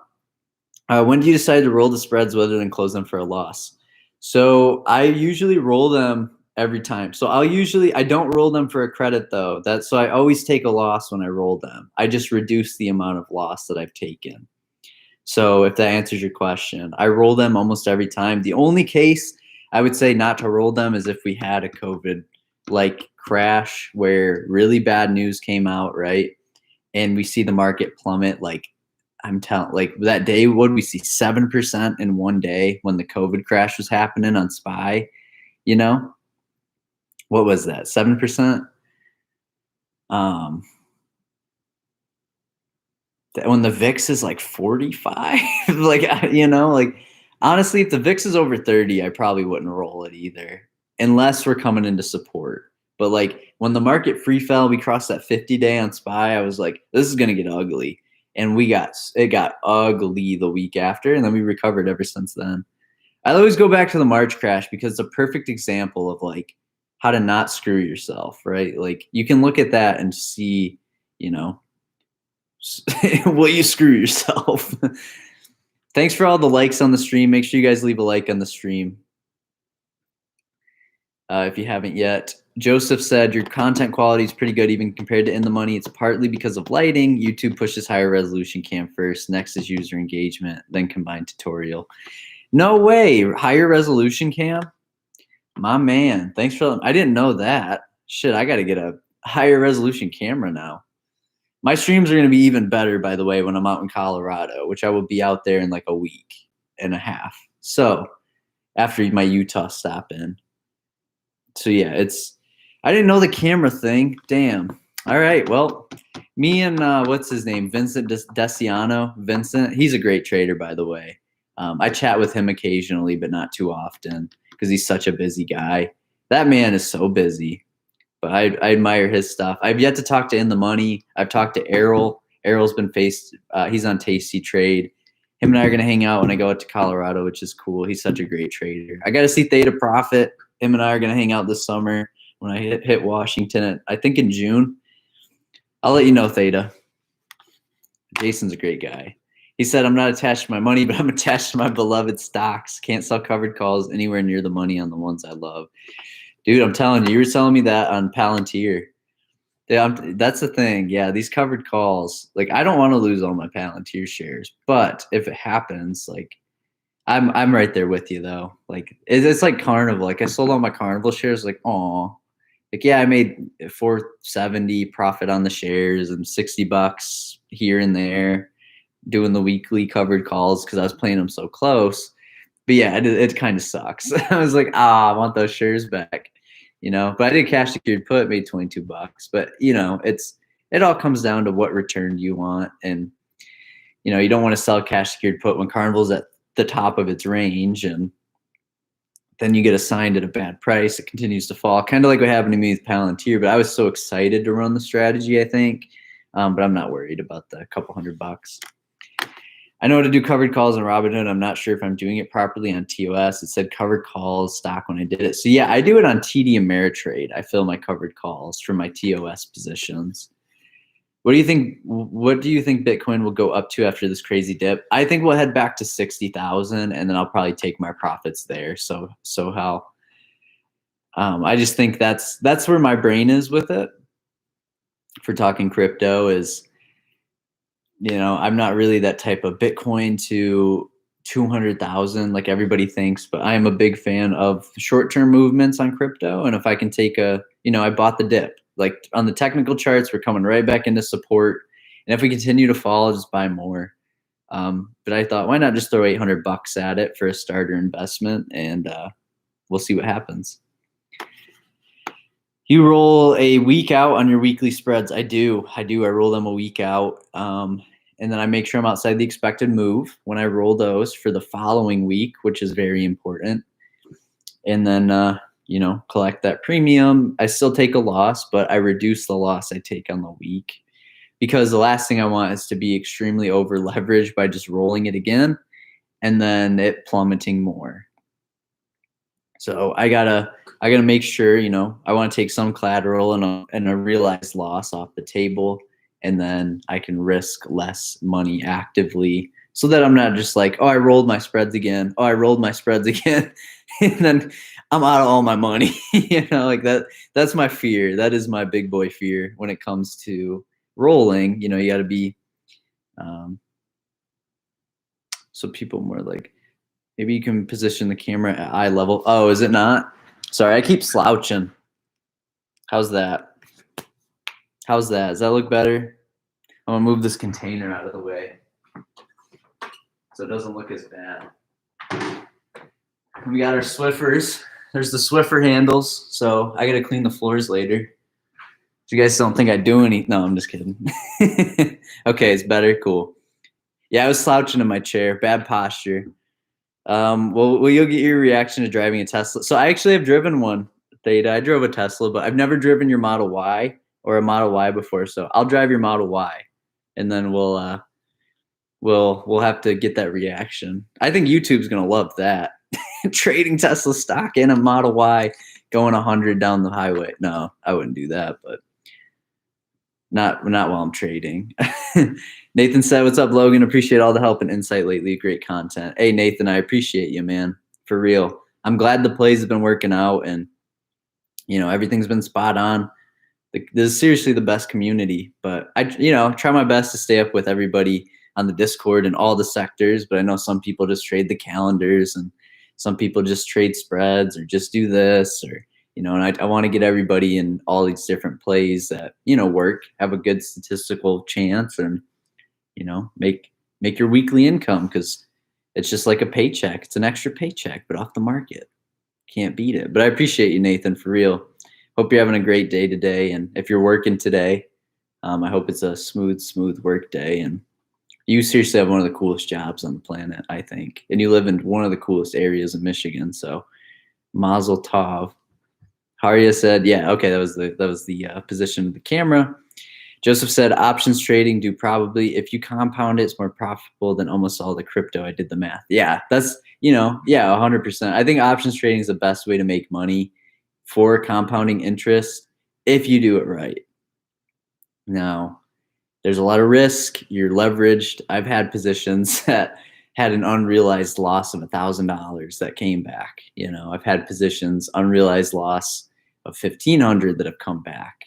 When do you decide to roll the spreads rather than close them for a loss? So I usually roll them every time. So I don't roll them for a credit though. So I always take a loss when I roll them. I just reduce the amount of loss that I've taken. So if that answers your question, I roll them almost every time. The only case I would say not to roll them is if we had a COVID like crash where really bad news came out, right? And we see the market plummet like that day, what did we see? 7% in one day when the COVID crash was happening on SPY, What was that? 7%? When the VIX is like 45, honestly, if the VIX is over 30, I probably wouldn't roll it either, unless we're coming into support. But like when the market free fell, we crossed that 50-day on SPY. I was like, this is gonna get ugly, and it got ugly the week after, and then we recovered ever since then. I always go back to the March crash because it's a perfect example of like how to not screw yourself, right? Like you can look at that and see, will you screw yourself? Thanks for all the likes on the stream. Make sure you guys leave a like on the stream if you haven't yet. Joseph said your content quality is pretty good even compared to In the Money. It's partly because of lighting. YouTube pushes higher resolution cam first. Next is user engagement, then combined tutorial. No way. Higher resolution cam? My man. Thanks for I didn't know that. Shit, I got to get a higher resolution camera now. My streams are going to be even better, by the way, when I'm out in Colorado, which I will be out there in like a week and a half. So after my Utah stop in. So yeah, I didn't know the camera thing. Damn. All right. Well, me and what's his name? Vincent Desiano. Vincent, he's a great trader, by the way. I chat with him occasionally, but not too often because he's such a busy guy. That man is so busy. But I admire his stuff. I've yet to talk to In the Money. I've talked to Errol. Errol's been he's on Tasty Trade. Him and I are going to hang out when I go out to Colorado, which is cool. He's such a great trader. I got to see Theta Profit. Him and I are going to hang out this summer when I hit Washington, I think in June. I'll let you know, Theta. Jason's a great guy. He said, I'm not attached to my money, but I'm attached to my beloved stocks. Can't sell covered calls anywhere near the money on the ones I love. Dude, I'm telling you, you were telling me that on Palantir. Yeah, that's the thing. Yeah, these covered calls, like I don't want to lose all my Palantir shares, but if it happens, like I'm right there with you though. Like it's like Carnival. Like I sold all my Carnival shares. Like like yeah, I made $470 profit on the shares and $60 here and there, doing the weekly covered calls because I was playing them so close. But yeah, it kind of sucks. I was like, I want those shares back. But I did cash secured put, made $22. But it all comes down to what return you want, and you don't want to sell cash secured put when Carnival's at the top of its range, and then you get assigned at a bad price. It continues to fall, kind of like what happened to me with Palantir. But I was so excited to run the strategy, I think, but I'm not worried about the couple $100. I know how to do covered calls on Robinhood. I'm not sure if I'm doing it properly on TOS. It said covered calls stock when I did it. So yeah, I do it on TD Ameritrade. I fill my covered calls for my TOS positions. What do you think Bitcoin will go up to after this crazy dip? I think we'll head back to 60,000 and then I'll probably take my profits there. So how I just think that's where my brain is with it. For talking crypto is, I'm not really that type of Bitcoin to 200,000 like everybody thinks, but I am a big fan of short-term movements on crypto. And if I can take I bought the dip. Like on the technical charts, we're coming right back into support. And if we continue to fall, I'll just buy more. But I thought, why not just throw $800 at it for a starter investment, and we'll see what happens. You roll a week out on your weekly spreads. I do. I roll them a week out. And then I make sure I'm outside the expected move when I roll those for the following week, which is very important. And then, collect that premium. I still take a loss, but I reduce the loss I take on the week, because the last thing I want is to be extremely over leveraged by just rolling it again and then it plummeting more. So I gotta make sure, I want to take some collateral and a realized loss off the table, and then I can risk less money actively, so that I'm not just like, oh, I rolled my spreads again. Oh, I rolled my spreads again, and then I'm out of all my money. Like that. That's my fear. That is my big boy fear when it comes to rolling. You got to be. So people more like, maybe you can position the camera at eye level. Oh, is it not? Sorry, I keep slouching. How's that? How's that? Does that look better? I'm gonna move this container out of the way so it doesn't look as bad. We got our Swiffers. There's the Swiffer handles. So I gotta clean the floors later. So you guys don't think I do any? No, I'm just kidding. Okay, it's better. Cool. Yeah, I was slouching in my chair. Bad posture. Well, you'll get your reaction to driving a Tesla. So I actually have driven one, Theta. I drove a Tesla, but I've never driven your Model Y or a Model Y before. So I'll drive your Model Y, and then we'll have to get that reaction. I think YouTube's gonna love that. Trading Tesla stock in a Model Y, going 100 down the highway. No, I wouldn't do that, but not while I'm trading. Nathan said, "What's up, Logan? Appreciate all the help and insight lately. Great content." Hey, Nathan, I appreciate you, man. For real. I'm glad the plays have been working out, and everything's been spot on. This is seriously the best community, but I try my best to stay up with everybody on the Discord and all the sectors. But I know some people just trade the calendars, and some people just trade spreads or just do this, or and I want to get everybody in all these different plays that work, have a good statistical chance, and make your weekly income, because it's just like a paycheck. It's an extra paycheck, but off the market. Can't beat it. But I appreciate you, Nathan, for real. Hope you're having a great day today. And if you're working today, I hope it's a smooth work day. And you seriously have one of the coolest jobs on the planet, I think. And you live in one of the coolest areas in Michigan. So Mazel Tov. Haria said, yeah, okay, that was the position of the camera. Joseph said, options trading do probably, if you compound it, it's more profitable than almost all the crypto. I did the math. Yeah, that's, 100%. I think options trading is the best way to make money for compounding interest if you do it right. Now, there's a lot of risk. You're leveraged. I've had positions that had an unrealized loss of $1,000 that came back. I've had positions, unrealized loss of $1,500 that have come back.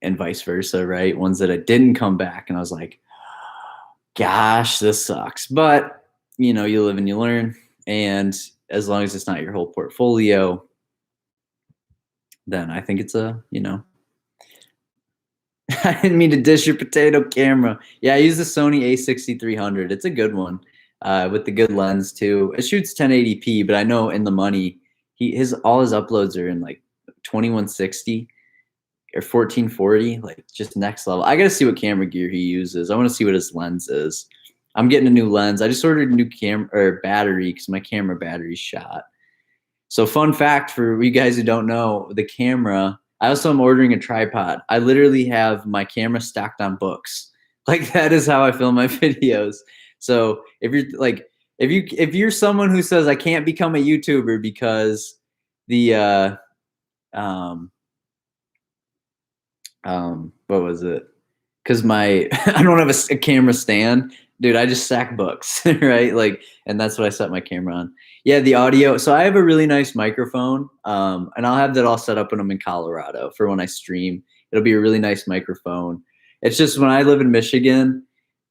And vice versa, right? Ones that didn't come back, and I was like, gosh, this sucks. But you live and you learn, and as long as it's not your whole portfolio, then I think it's I didn't mean to dish your potato camera. Yeah, I use the Sony A6300. It's a good one, with the good lens too. It shoots 1080p, but I know in the money, all his uploads are in like 2160. Or 1440, like just next level. I gotta see what camera gear he uses. I want to see what his lens is. I'm getting a new lens. I just ordered a new camera or battery because my camera battery's shot. So fun fact for you guys who don't know, the camera, I also am ordering a tripod. I literally have my camera stacked on books. Like that is how I film my videos. So if you're like, if you're someone who says I can't become a YouTuber because the what was it? Because I don't have a camera stand, dude. I just stack books, right? Like, and that's what I set my camera on. Yeah, the audio. So I have a really nice microphone, and I'll have that all set up when I'm in Colorado for when I stream. It'll be a really nice microphone. It's just when I live in Michigan,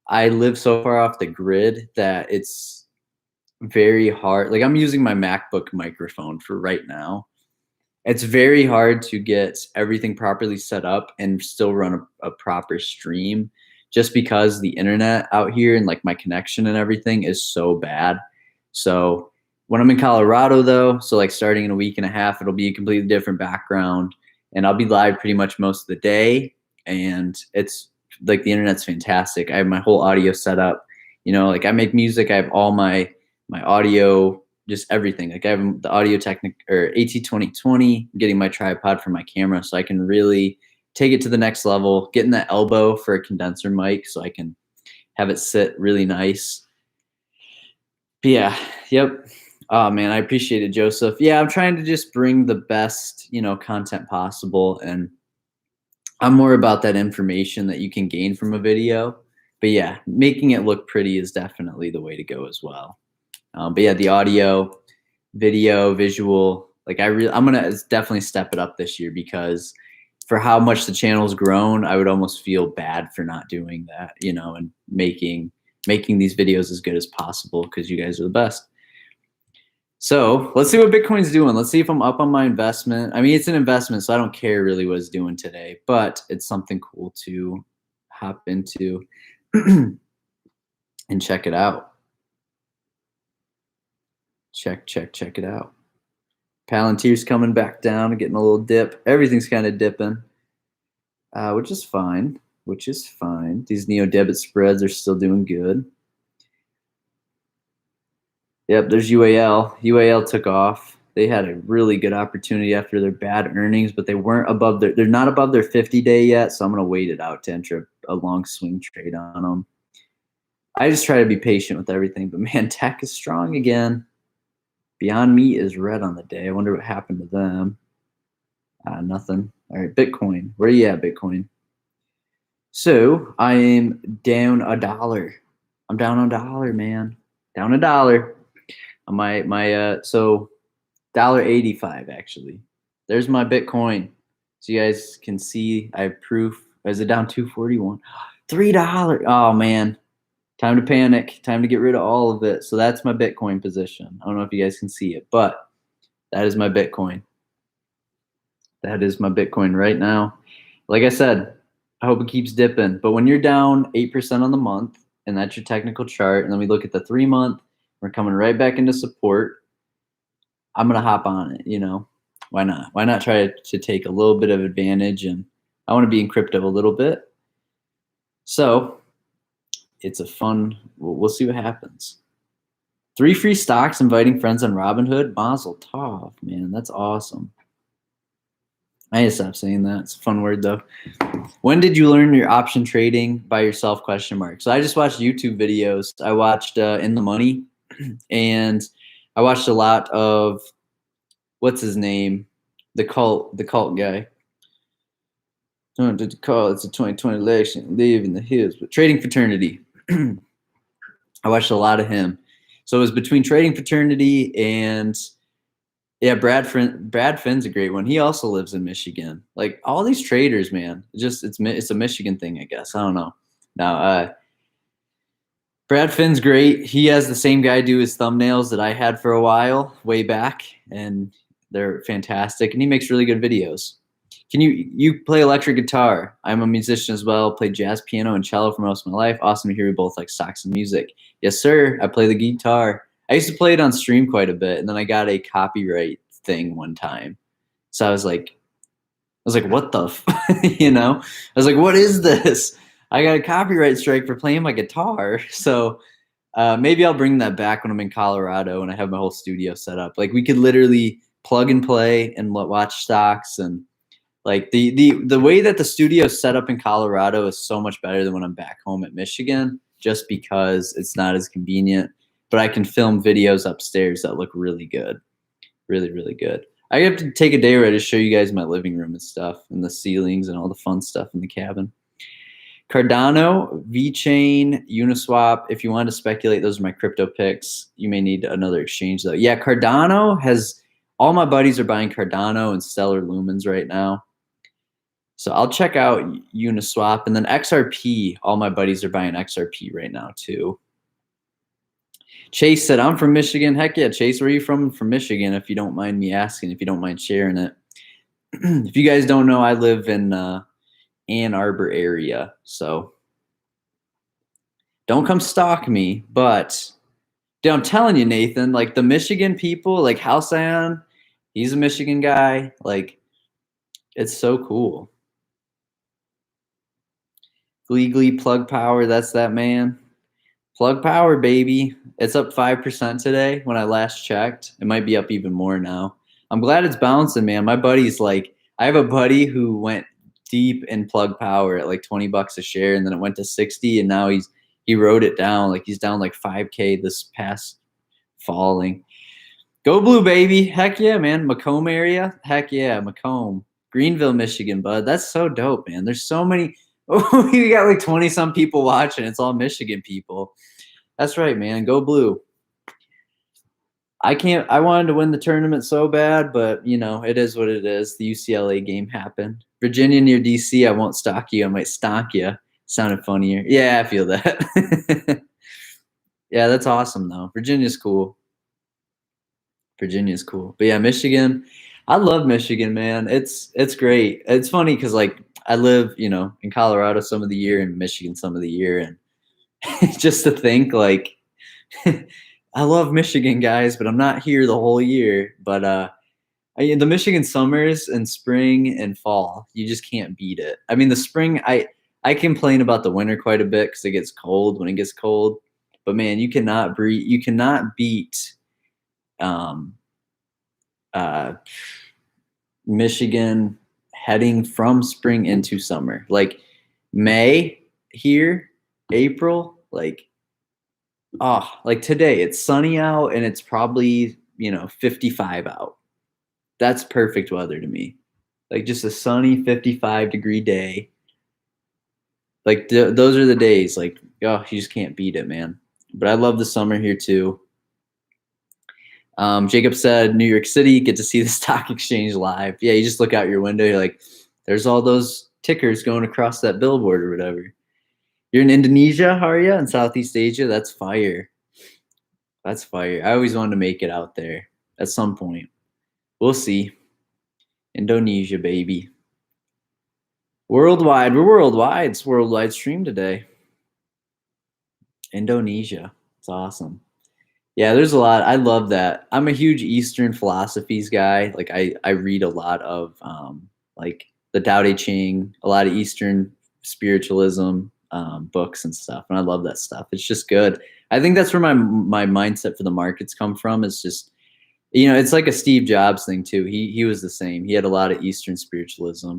I live so far off the grid that it's very hard. Like I'm using my MacBook microphone for right now. It's very hard to get everything properly set up and still run a proper stream, just because the internet out here and like my connection and everything is so bad. So when I'm in Colorado though, so like starting in a week and a half, it'll be a completely different background, and I'll be live pretty much most of the day. And it's like the internet's fantastic. I have my whole audio set up, like I make music. I have all my audio, just everything. Like I have the Audio Technica or AT2020, getting my tripod for my camera so I can really take it to the next level, getting that elbow for a condenser mic so I can have it sit really nice. But yeah, yep. Oh man, I appreciate it, Joseph. Yeah, I'm trying to just bring the best, content possible, and I'm more about that information that you can gain from a video. But yeah, making it look pretty is definitely the way to go as well. But yeah, the audio, video, visual, like I'm gonna definitely step it up this year, because for how much the channel's grown, I would almost feel bad for not doing that, and making these videos as good as possible, because you guys are the best. So let's see what Bitcoin's doing. Let's see if I'm up on my investment. I mean, it's an investment, so I don't care really what it's doing today, but it's something cool to hop into and check it out. Check it out. Palantir's coming back down and getting a little dip. Everything's kind of dipping, which is fine. These neo debit spreads are still doing good. Yep, there's UAL. UAL took off. They had a really good opportunity after their bad earnings, but they're not above their 50-day yet, so I'm going to wait it out to enter a long swing trade on them. I just try to be patient with everything, but man, tech is strong again. Beyond Meat is red on the day. I wonder what happened to them. Nothing. All right, Bitcoin. Where are you at, Bitcoin? So I am down $1. I'm down $1, man. Down $1. So $1.85 actually. There's my Bitcoin. So you guys can see I have proof. Is it down 241? $3. Oh man. Time to panic. Time to get rid of all of it. So that's my Bitcoin position. I don't know if you guys can see it, but that is my Bitcoin. That is my Bitcoin right now. Like I said, I hope it keeps dipping. But when you're down 8% on the month, and that's your technical chart, and then we look at the 3-month, we're coming right back into support. I'm going to hop on it, Why not? Why not try to take a little bit of advantage? And I want to be in crypto a little bit. So it's a fun, we'll see what happens. 3 free stocks, inviting friends on Robinhood. Mazel tov, man. That's awesome. I need to stop saying that. It's a fun word though. When did you learn your option trading by yourself? ? So I just watched YouTube videos. I watched In the Money, and I watched a lot of, what's his name? The cult guy. Don't do the call. It's a 2020 election. Live in the hills. But Trading Fraternity. I watched a lot of him. So it was between Trading Fraternity and Brad Finn's a great one. He also lives in Michigan. Like all these traders, man. It's a Michigan thing, I guess. I don't know. Now, Brad Finn's great. He has the same guy do his thumbnails that I had for a while, way back, and they're fantastic. And he makes really good videos. You play electric guitar? I'm a musician as well. Played jazz, piano, and cello for most of my life. Awesome to hear we both like stocks and music. Yes, sir. I play the guitar. I used to play it on stream quite a bit, and then I got a copyright thing one time. So I was like, what the I was like, what is this? I got a copyright strike for playing my guitar. So maybe I'll bring that back when I'm in Colorado and I have my whole studio set up. Like we could literally plug and play and watch stocks, and like the way that the studio is set up in Colorado is so much better than when I'm back home at Michigan, just because it's not as convenient. But I can film videos upstairs that look really good. Really, really good. I have to take a day where I just show you guys my living room and stuff, and the ceilings and all the fun stuff in the cabin. Cardano, VeChain, Uniswap. If you want to speculate, those are my crypto picks. You may need another exchange though. Yeah, Cardano has, all my buddies are buying Cardano and Stellar Lumens right now. So I'll check out Uniswap, and then XRP. All my buddies are buying XRP right now too. Chase said, I'm from Michigan. Heck yeah, Chase, where are you from? From Michigan, if you don't mind me asking, if you don't mind sharing it. If you guys don't know, I live in Ann Arbor area. So don't come stalk me. But dude, I'm telling you, Nathan, like the Michigan people, like Halcyon, he's a Michigan guy. Like it's so cool. Glee Plug Power, that's that man. Plug Power, baby. It's up 5% today when I last checked. It might be up even more now. I'm glad it's bouncing, man. My buddy's like, I have a buddy who went deep in Plug Power at like $20 a share, and then it went to 60, and now he wrote it down. Like he's down like 5K this past falling. Go Blue, baby. Heck yeah, man. Macomb area. Heck yeah, Macomb. Greenville, Michigan, bud. That's so dope, man. There's so many. Oh, we got like 20 some people watching. It's all Michigan people. That's right, man. Go Blue. I wanted to win the tournament so bad, but it is what it is. The UCLA game happened. Virginia near DC, I won't stalk you. I might stalk you. Sounded funnier. Yeah, I feel that. Yeah, that's awesome though. Virginia's cool. Virginia's cool. But yeah, Michigan. I love Michigan, man. It's great. It's funny because like I live, in Colorado some of the year and Michigan some of the year, and just to think like I love Michigan, guys, but I'm not here the whole year. But the Michigan summers and spring and fall, you just can't beat it. I mean, the spring, I complain about the winter quite a bit because it gets cold when it gets cold. But man, you cannot breathe. You cannot beat Michigan heading from spring into summer. Like May here, April, like today it's sunny out and it's probably 55 out. That's perfect weather to me. Like just a sunny 55-degree day. Like those are the days. Like you just can't beat it, man. But I love the summer here too. Jacob said New York City, get to see the stock exchange live. Yeah, you just look out your window, you're like, there's all those tickers going across that billboard or whatever. You're in Indonesia, are you? In Southeast Asia? That's fire. That's fire. I always wanted to make it out there at some point. We'll see. Indonesia, baby. Worldwide. We're worldwide. It's worldwide stream today. Indonesia. It's awesome. Yeah, there's a lot. I love that. I'm a huge Eastern philosophies guy. Like I read a lot of like the Tao Te Ching, a lot of Eastern spiritualism books and stuff, and I love that stuff. It's just good. I think that's where my mindset for the markets come from. It's just it's like a Steve Jobs thing too. He was the same. He had a lot of Eastern spiritualism.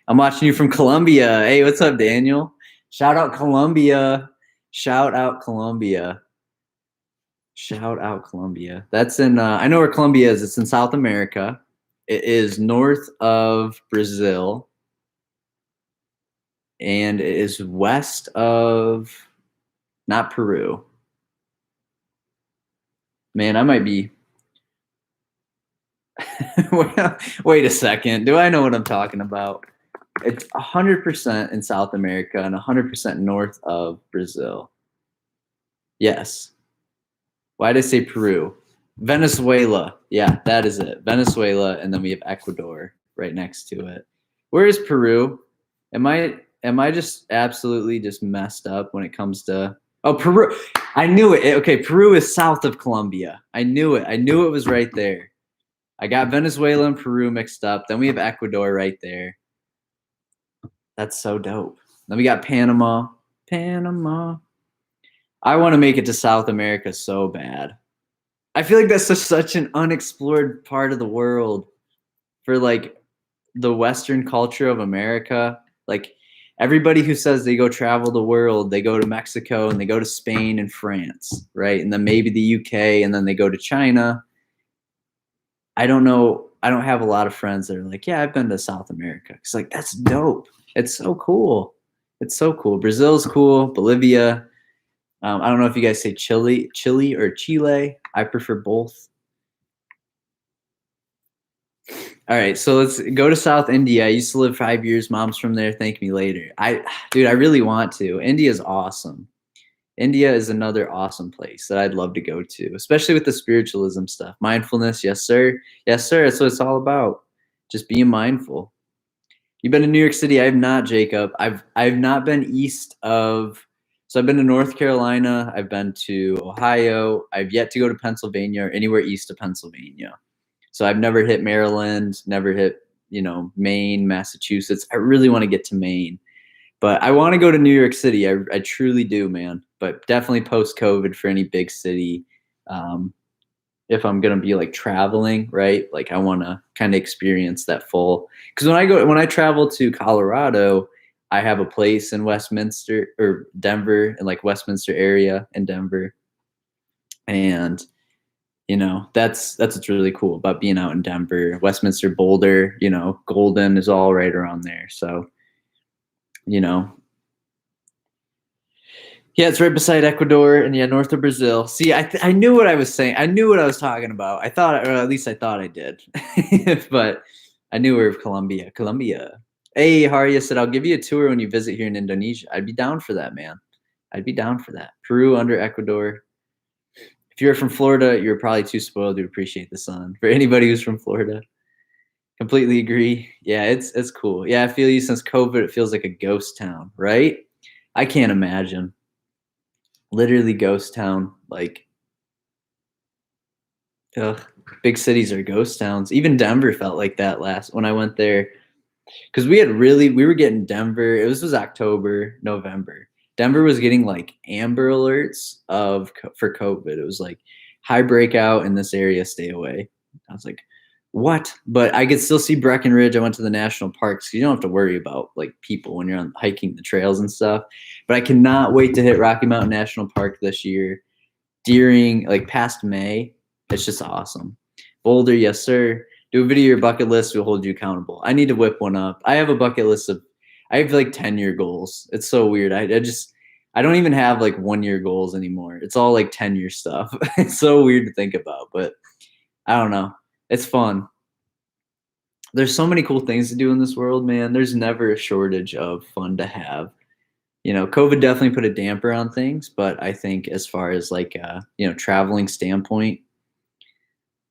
I'm watching you from Colombia. Hey, what's up, Daniel? Shout out Colombia. Shout out Colombia. Shout out Colombia. That's in, I know where Colombia is. It's in South America. It is north of Brazil. And it is west of, not Peru. Man, I might be. Wait a second. Do I know what I'm talking about? It's 100% in South America and 100% north of Brazil. Yes. Why did I say Peru? Venezuela. Yeah, that is it. Venezuela, and then we have Ecuador right next to it. Where is Peru? Am I just absolutely just messed up when it comes to Peru? I knew it. Okay, Peru is south of Colombia. I knew it. I knew it was right there. I got Venezuela and Peru mixed up. Then we have Ecuador right there. That's so dope. Then we got Panama. Panama. I want to make it to South America so bad. I feel like that's such an unexplored part of the world for like the Western culture of America. Like everybody who says they go travel the world, they go to Mexico and they go to Spain and France, right? And then maybe the UK and then they go to China. I don't know. I don't have a lot of friends that are like, yeah, I've been to South America. It's like, that's dope. It's so cool. It's so cool. Brazil's cool. Bolivia. I don't know if you guys say Chile or Chile. I prefer both. All right, so let's go to South India. I used to live 5 years. Mom's from there. Thank me later. Dude, I really want to. India is awesome. India is another awesome place that I'd love to go to, especially with the spiritualism stuff. Mindfulness, yes, sir. Yes, sir. That's what it's all about. Just being mindful. You've been to New York City. I have not, Jacob. I've not been east of. So I've been to North Carolina. I've been to Ohio. I've yet to go to Pennsylvania or anywhere east of Pennsylvania. So I've never hit Maryland, never hit, Maine, Massachusetts. I really want to get to Maine. But I want to go to New York City. I truly do, man. But definitely post-COVID for any big city. If I'm going to be like traveling, right? Like I want to kind of experience that full. Because when I travel to Colorado, I have a place in Westminster or Denver, in like Westminster area in Denver. And you know, that's what's really cool about being out in Denver. Westminster, Boulder, you know, Golden is all right around there. So, you know, yeah, it's right beside Ecuador and yeah, north of Brazil. See, I knew what I was saying. I knew what I was talking about. I thought, or at least I thought I did, but I knew we were Colombia. Colombia. Hey, Haria said, I'll give you a tour when you visit here in Indonesia. I'd be down for that, man. I'd be down for that. Peru under Ecuador. If you're from Florida, you're probably too spoiled to appreciate the sun. For anybody who's from Florida, completely agree. Yeah, it's cool. Yeah, I feel you. Since COVID, it feels like a ghost town, right? I can't imagine. Literally ghost town. Like, ugh, big cities are ghost towns. Even Denver felt like that last when I went there. Because we were getting Denver. It was October, November. Denver was getting like amber alerts for COVID. It was like high breakout in this area, stay away. I was like, what? But I could still see Breckenridge. I went to the national parks. You don't have to worry about like people when you're hiking the trails and stuff. But I cannot wait to hit Rocky Mountain National Park this year during like past May. It's just awesome. Boulder, yes, sir. Do a video of your bucket list. We'll hold you accountable. I need to whip one up. I have a bucket list I have like 10-year goals. It's so weird. I don't even have like 1-year goals anymore. It's all like 10-year stuff. It's so weird to think about, but I don't know. It's fun. There's so many cool things to do in this world, man. There's never a shortage of fun to have. You know, COVID definitely put a damper on things, but I think as far as like traveling standpoint,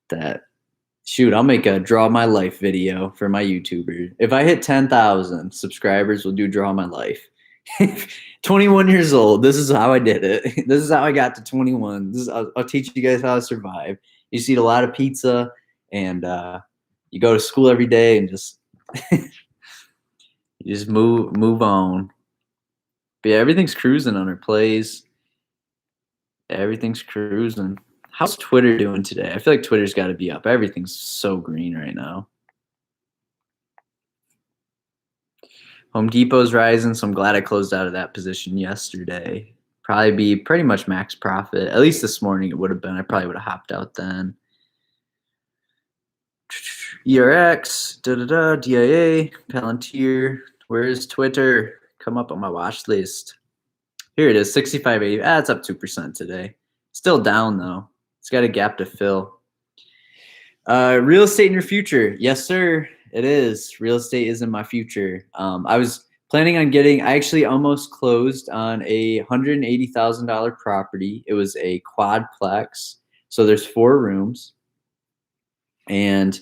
that shoot, I'll make a draw my life video for my YouTuber. If I hit 10,000 subscribers, we'll do draw my life. 21 years old. This is how I did it. This is how I got to 21. I'll teach you guys how to survive. You just eat a lot of pizza and you go to school every day and just you just move on. But yeah, everything's cruising on our plays. Everything's cruising. How's Twitter doing today? I feel like Twitter's got to be up. Everything's so green right now. Home Depot's rising, so I'm glad I closed out of that position yesterday. Probably be pretty much max profit. At least this morning it would have been. I probably would have hopped out then. ERX, DIA, Palantir. Where is Twitter? Come up on my watch list. Here it is, 65.80. It's up 2% today. Still down though. It's got a gap to fill. Real estate in your future. Yes, sir. It is. Real estate is in my future. I was planning on I actually almost closed on a $180,000 property. It was a quadplex. So there's 4 rooms. And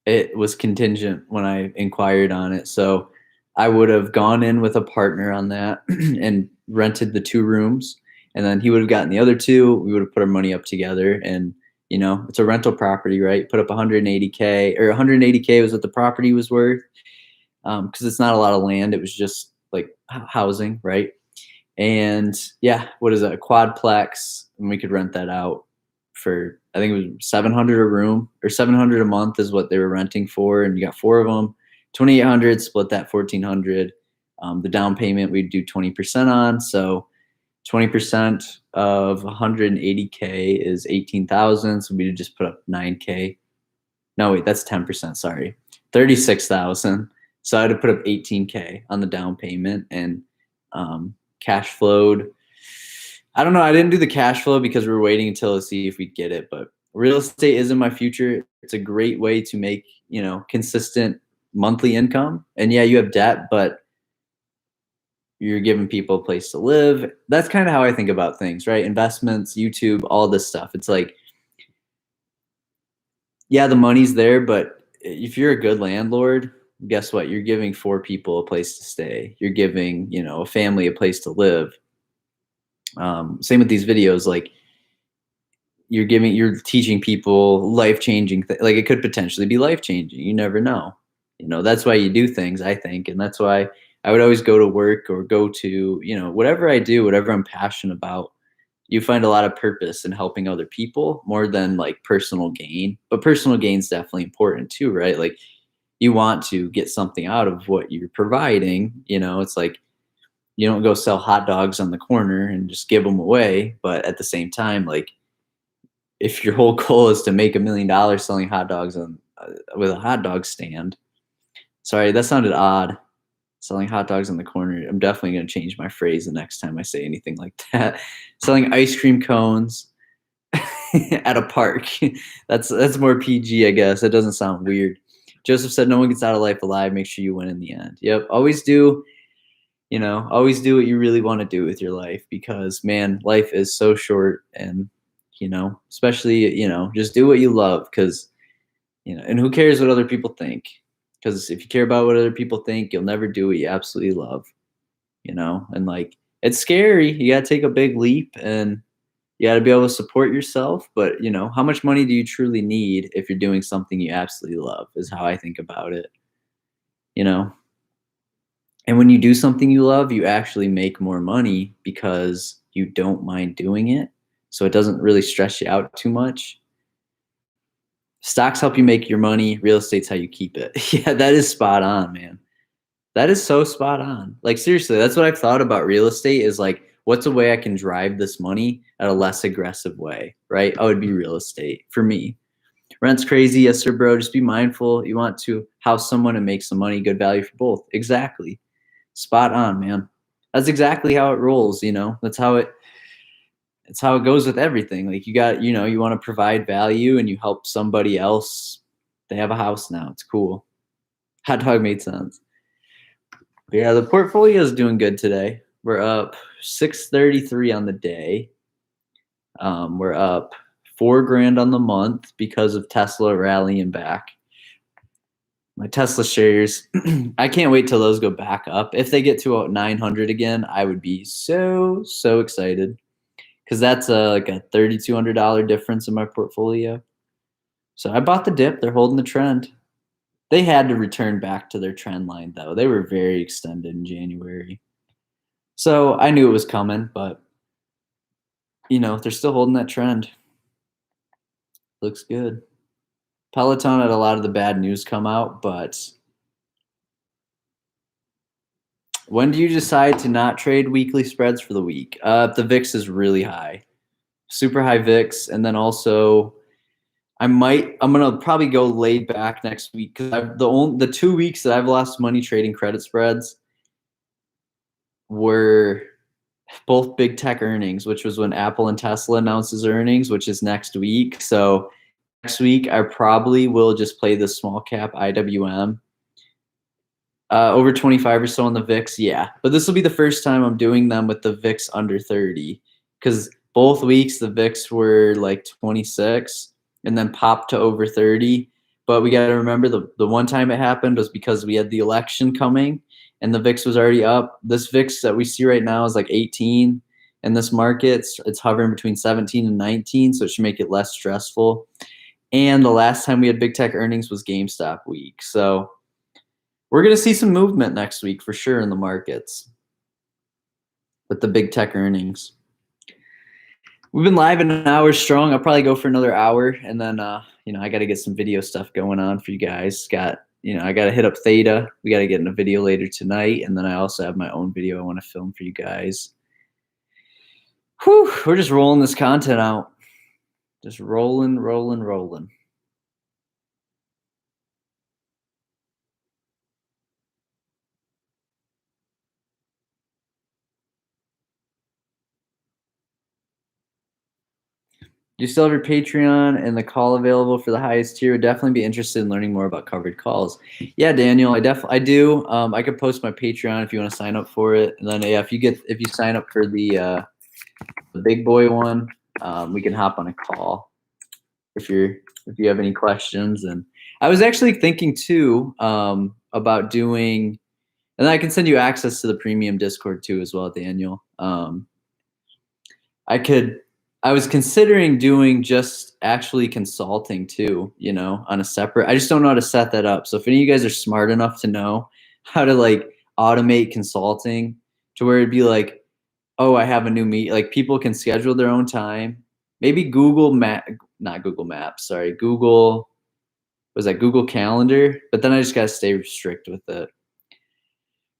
it was contingent when I inquired on it. So I would have gone in with a partner on that and rented the 2 rooms. And then he would have gotten the other 2. We would have put our money up together. And, you know, it's a rental property, right? Put up $180K, or $180K was what the property was worth. Because it's not a lot of land. It was just like housing, right? And yeah, what is that? A quadplex. And we could rent that out for, I think it was $700 a room, or $700 a month is what they were renting for. And you got 4 of them, $2,800, split that $1,400. The down payment we'd do 20% on. So 20% of 180K is 18,000. So we'd just put up 9K. No, wait, that's 10%. Sorry, 36,000. So I had to put up 18K on the down payment and cash flowed. I don't know. I didn't do the cash flow because we were waiting until to see if we'd get it. But real estate is in my future. It's a great way to make, you know, consistent monthly income. And yeah, you have debt, but you're giving people a place to live. That's kind of how I think about things, right? Investments, YouTube, all this stuff. It's like, yeah, the money's there, but if you're a good landlord, guess what? You're giving 4 people a place to stay. You're giving, you know, a family a place to live. Same with these videos. Like you're teaching people life-changing like it could potentially be life-changing. You never know. You know, that's why you do things, I think. And that's why I would always go to work or go to, you know, whatever I do, whatever I'm passionate about, you find a lot of purpose in helping other people more than like personal gain. But personal gain is definitely important too, right? Like you want to get something out of what you're providing. You know, it's like you don't go sell hot dogs on the corner and just give them away. But at the same time, like if your whole goal is to make $1 million selling hot dogs with a hot dog stand, sorry, that sounded odd. Selling hot dogs on the corner. I'm definitely going to change my phrase the next time I say anything like that. Selling ice cream cones at a park. That's more PG, I guess. It doesn't sound weird. Joseph said, "No one gets out of life alive. Make sure you win in the end." Yep. Always do what you really want to do with your life, because man, life is so short, and especially, just do what you love, because and who cares what other people think? Because if you care about what other people think, you'll never do what you absolutely love, and like, it's scary. You got to take a big leap, and you got to be able to support yourself. But how much money do you truly need if you're doing something you absolutely love, is how I think about it. And when you do something you love, you actually make more money because you don't mind doing it. So it doesn't really stress you out too much. Stocks help you make your money. Real estate's how you keep it. Yeah, that is spot on, man. That is so spot on. Like, seriously, that's what I've thought about real estate, is like, what's a way I can drive this money at a less aggressive way, right? Oh, it'd be real estate for me. Rent's crazy. Yes, sir, bro. Just be mindful. You want to house someone and make some money, good value for both. Exactly. Spot on, man. That's exactly how it rolls, That's how it goes with everything. Like, you want to provide value, and you help somebody else. They have a house now. It's cool. Hot dog made sense. But yeah, the portfolio is doing good today. We're up 633 on the day. We're up $4,000 on the month because of Tesla rallying back. My Tesla shares, I can't wait till those go back up. If they get to 900 again, I would be so excited, because that's like a $3,200 difference in my portfolio. So I bought the dip. They're holding the trend. They had to return back to their trend line, though. They were very extended in January. So I knew it was coming, but they're still holding that trend. Looks good. Peloton had a lot of the bad news come out, but when do you decide to not trade weekly spreads for the week? The VIX is really high, super high VIX, and then also I'm gonna probably go laid back next week, because the 2 weeks that I've lost money trading credit spreads were both big tech earnings, which was when Apple and Tesla announces earnings, which is next week. So next week, I probably will just play the small cap IWM. Over 25 or so on the VIX, yeah. But this will be the first time I'm doing them with the VIX under 30, because both weeks the VIX were like 26 and then popped to over 30. But we got to remember, the one time it happened was because we had the election coming and the VIX was already up. This VIX that we see right now is like 18. In this market, it's hovering between 17 and 19, so it should make it less stressful. And the last time we had big tech earnings was GameStop week. So we're going to see some movement next week for sure in the markets with the big tech earnings. We've been live an hour strong. I'll probably go for another hour, and then I got to get some video stuff going on for you guys. I got to hit up Theta. We got to get in a video later tonight, and then I also have my own video I want to film for you guys. Whew, we're just rolling this content out. Just rolling. Do you still have your Patreon and the call available for the highest tier? Would definitely be interested in learning more about covered calls. Yeah, Daniel, I do. I could post my Patreon if you want to sign up for it. And then yeah, if you sign up for the big boy one, we can hop on a call if you have any questions. And I was actually thinking too about doing, and I can send you access to the premium Discord too as well, Daniel. I was considering doing just actually consulting too, on a separate. I just don't know how to set that up. So if any of you guys are smart enough to know how to like automate consulting to where it'd be like, oh, I have a new meet, like people can schedule their own time. Maybe Google Google Calendar, but then I just gotta stay strict with it.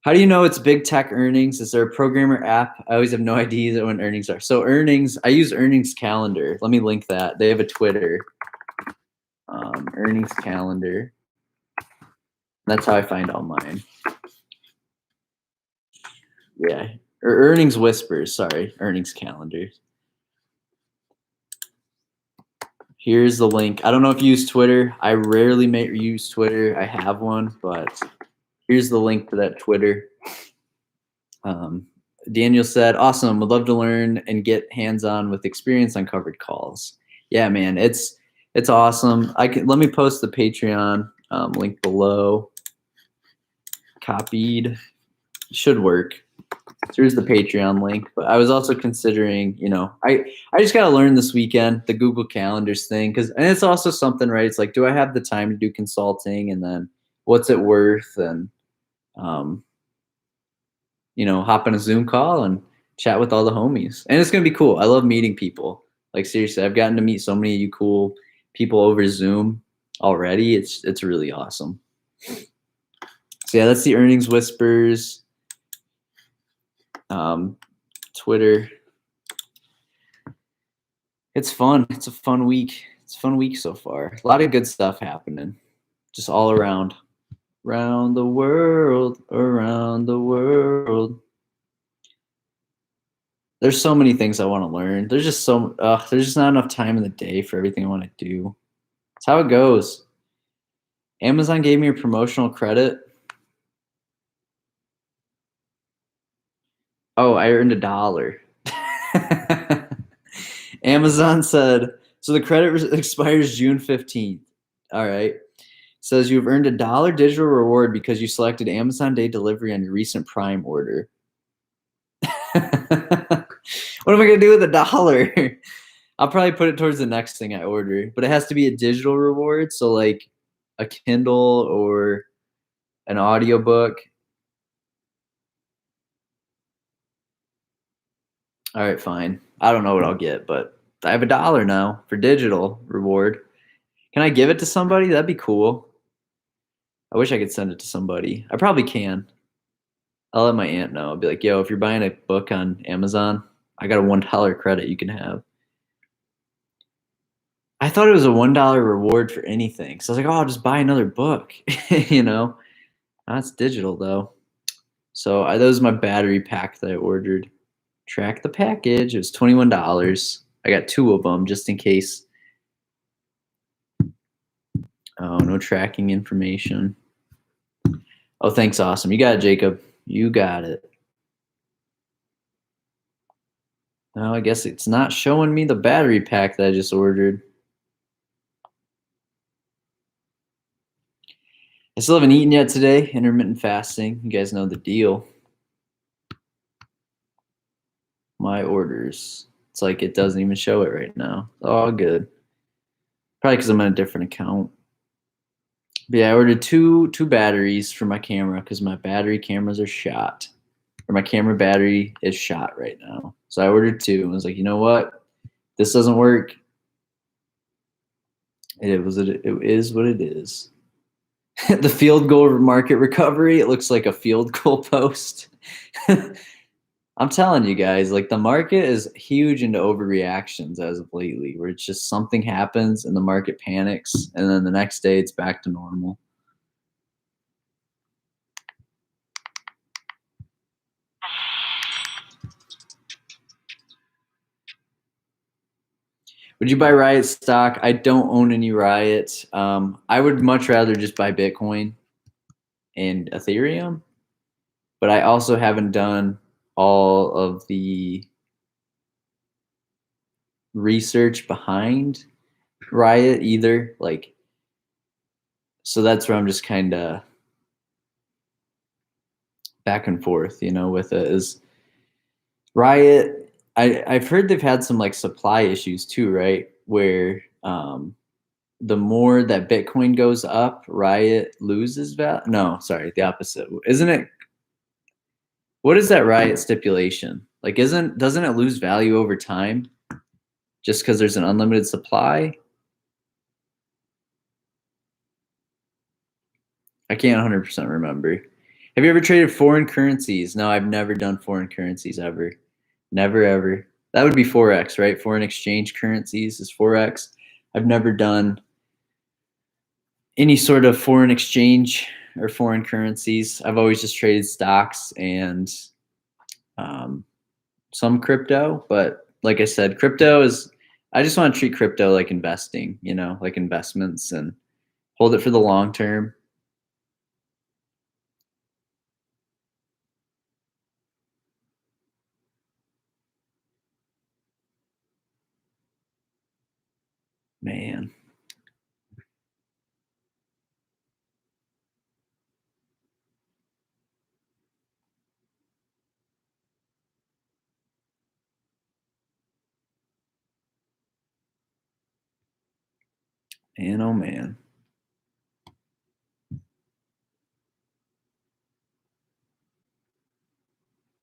How do you know it's big tech earnings? Is there a programmer app? I always have no idea when earnings are. So earnings, I use earnings calendar. Let me link that. They have a Twitter. Earnings calendar. That's how I find all mine. Yeah, or earnings whispers. Sorry, earnings calendar. Here's the link. I don't know if you use Twitter. I rarely use Twitter. I have one, but here's the link to that Twitter. Daniel said, awesome. Would love to learn and get hands-on with experience on covered calls. Yeah, man, it's awesome. Let me post the Patreon link below. Copied. Should work. So here's the Patreon link. But I was also considering, I just got to learn this weekend the Google Calendars thing, and it's also something, right? It's like, do I have the time to do consulting, and then what's it worth, and hop on a Zoom call and chat with all the homies. And it's going to be cool. I love meeting people. Like, seriously, I've gotten to meet so many of you cool people over Zoom already. It's really awesome. So yeah, that's the earnings whispers. Twitter. It's fun. It's a fun week. It's a fun week so far. A lot of good stuff happening. Just all around. Around the world. Around the world. There's so many things I want to learn. There's just there's just not enough time in the day for everything I want to do. That's how it goes. Amazon gave me a promotional credit. Oh, I earned $1. Amazon said, so the credit expires June 15th. All right. Says you've earned $1 digital reward because you selected Amazon Day delivery on your recent Prime order. What am I going to do with $1? I'll probably put it towards the next thing I order, but it has to be a digital reward. So like a Kindle or an audiobook. All right, fine. I don't know what I'll get, but I have $1 now for digital reward. Can I give it to somebody? That'd be cool. I wish I could send it to somebody. I probably can. I'll let my aunt know. I'll be like, yo, if you're buying a book on Amazon, I got a $1 credit you can have. I thought it was a $1 reward for anything. So I was like, oh, I'll just buy another book. That's digital though. So that was my battery pack that I ordered. Track the package. It was $21. I got 2 of them just in case. Oh, no tracking information. Oh, thanks. Awesome. You got it, Jacob. You got it. No, I guess it's not showing me the battery pack that I just ordered. I still haven't eaten yet today. Intermittent fasting. You guys know the deal. My orders. It's like it doesn't even show it right now. All good. Probably because I'm on a different account. But yeah, I ordered two batteries for my camera because my battery cameras are shot. Or my camera battery is shot right now. So I ordered 2 and was like, you know what? This doesn't work. It is what it is. The field goal market recovery, it looks like a field goal post. I'm telling you guys, like the market is huge into overreactions as of lately, where it's just something happens and the market panics, and then the next day it's back to normal. Would you buy Riot stock? I don't own any Riot. I would much rather just buy Bitcoin and Ethereum, but I also haven't done all of the research behind Riot either. Like, so that's where I'm just kind of back and forth, with it. Is Riot, I've heard they've had some like supply issues too, right? Where the more that Bitcoin goes up, Riot loses value. No, sorry, the opposite. Isn't it? What is that Riot stipulation? Like, doesn't it lose value over time just because there's an unlimited supply? I can't 100% remember. Have you ever traded foreign currencies? No, I've never done foreign currencies ever. Never, ever. That would be Forex, right? Foreign exchange currencies is Forex. I've never done any sort of foreign exchange or foreign currencies. I've always just traded stocks and some crypto. But like I said, crypto is, I just want to treat crypto like investing, you know, like investments, and hold it for the long term. Man. Man, oh man.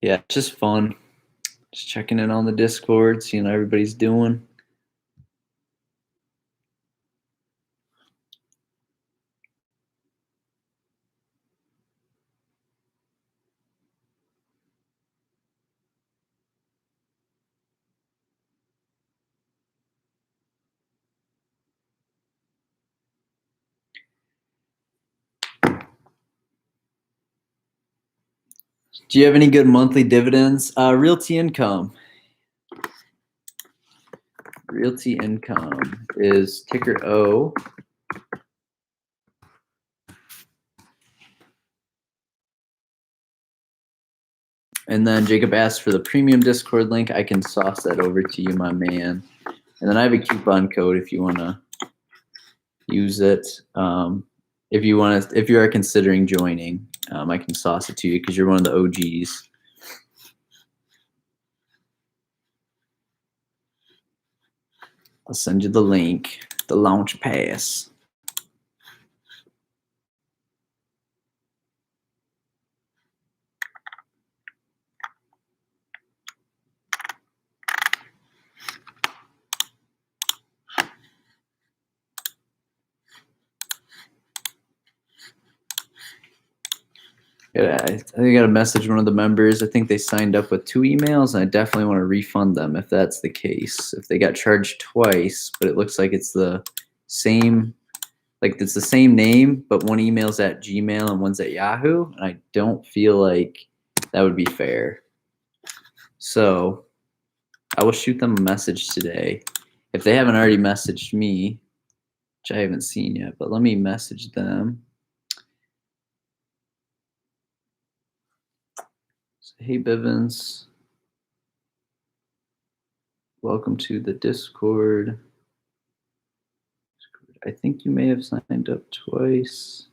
Yeah, it's just fun. Just checking in on the Discord, seeing how everybody's doing. Do you have any good monthly dividends? Realty Income. Realty Income is ticker O. And then Jacob asked for the premium Discord link. I can sauce that over to you, my man. And then I have a coupon code if you want to use it. If you are considering joining, I can sauce it to you because you're one of the OGs. I'll send you the link, the launch pass. Yeah, I think I got to message one of the members. I think they signed up with 2 emails, and I definitely want to refund them if that's the case. If they got charged twice, but it looks like it's the same, like it's the same name, but one email's at Gmail and one's at Yahoo, and I don't feel like that would be fair. So I will shoot them a message today. If they haven't already messaged me, which I haven't seen yet, but let me message them. Hey Bivens, welcome to the Discord. I think you may have signed up twice.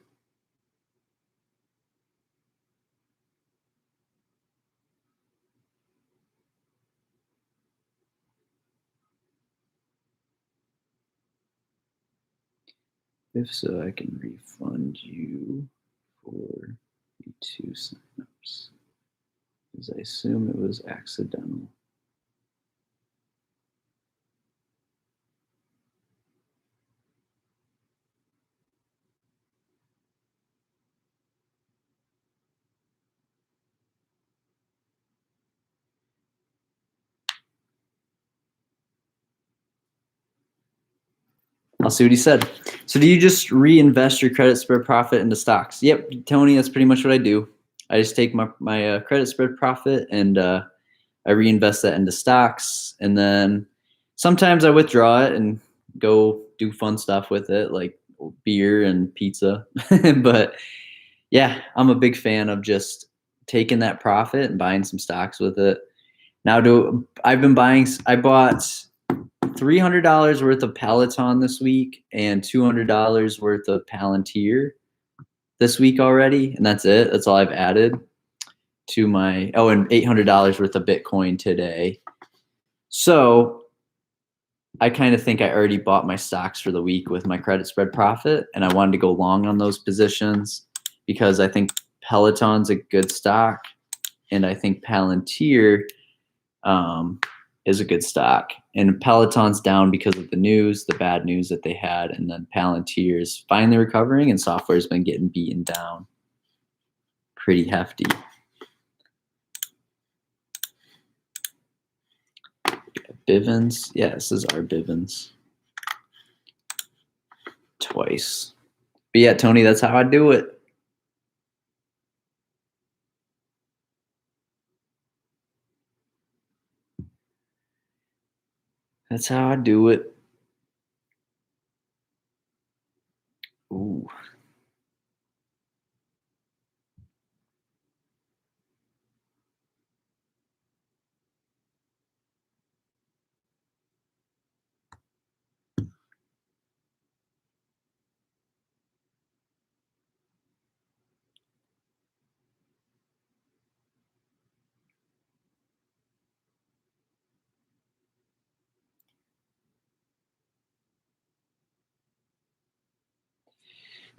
If so, I can refund you for the 2 signups, because I assume it was accidental. I'll see what he said. So do you just reinvest your credit spread profit into stocks? Yep, Tony, that's pretty much what I do. I just take my credit spread profit and I reinvest that into stocks. And then sometimes I withdraw it and go do fun stuff with it, like beer and pizza. But yeah, I'm a big fan of just taking that profit and buying some stocks with it. Now, I bought $300 worth of Peloton this week and $200 worth of Palantir this week already, and that's it. That's all I've added to my, and $800 worth of Bitcoin today. So I kind of think I already bought my stocks for the week with my credit spread profit, and I wanted to go long on those positions because I think Peloton's a good stock, and I think Palantir is a good stock. And Peloton's down because of the news, the bad news that they had, and then Palantir is finally recovering, and software's been getting beaten down. pretty hefty. Bivens. Yeah, this is our Bivens. Twice. But yeah, Tony, that's how I do it. That's how I do it. Ooh.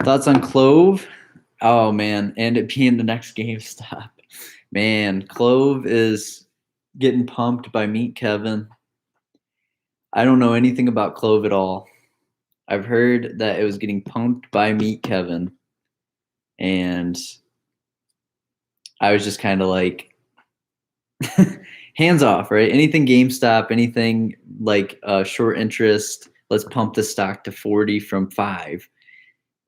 Thoughts on Clove? Oh man, and it being the next GameStop. Man, Clove is getting pumped by Meet Kevin. I don't know anything about Clove at all. I've heard that it was getting pumped by Meet Kevin, and I was just kind of like, hands off, right? Anything GameStop, anything like short interest. Let's pump the stock to 40 from 5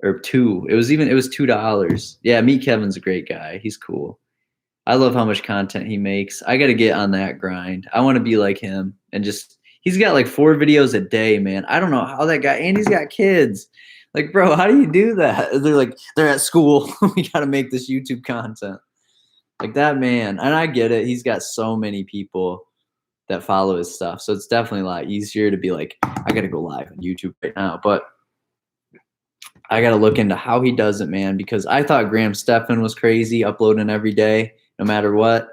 or 2. It was $2. Yeah, Meet Kevin's a great guy. He's cool. I love how much content he makes. I got to get on that grind. I want to be like him and just he's got like 4 videos a day, man. I don't know how that guy and he's got kids. Like, bro, how do you do that? They're at school. We got to make this YouTube content. Like that man. And I get it. He's got so many people that follow his stuff. So it's definitely a lot easier to be like, I got to go live on YouTube right now. But I got to look into how he does it, man, because I thought Graham Stephan was crazy uploading every day, no matter what.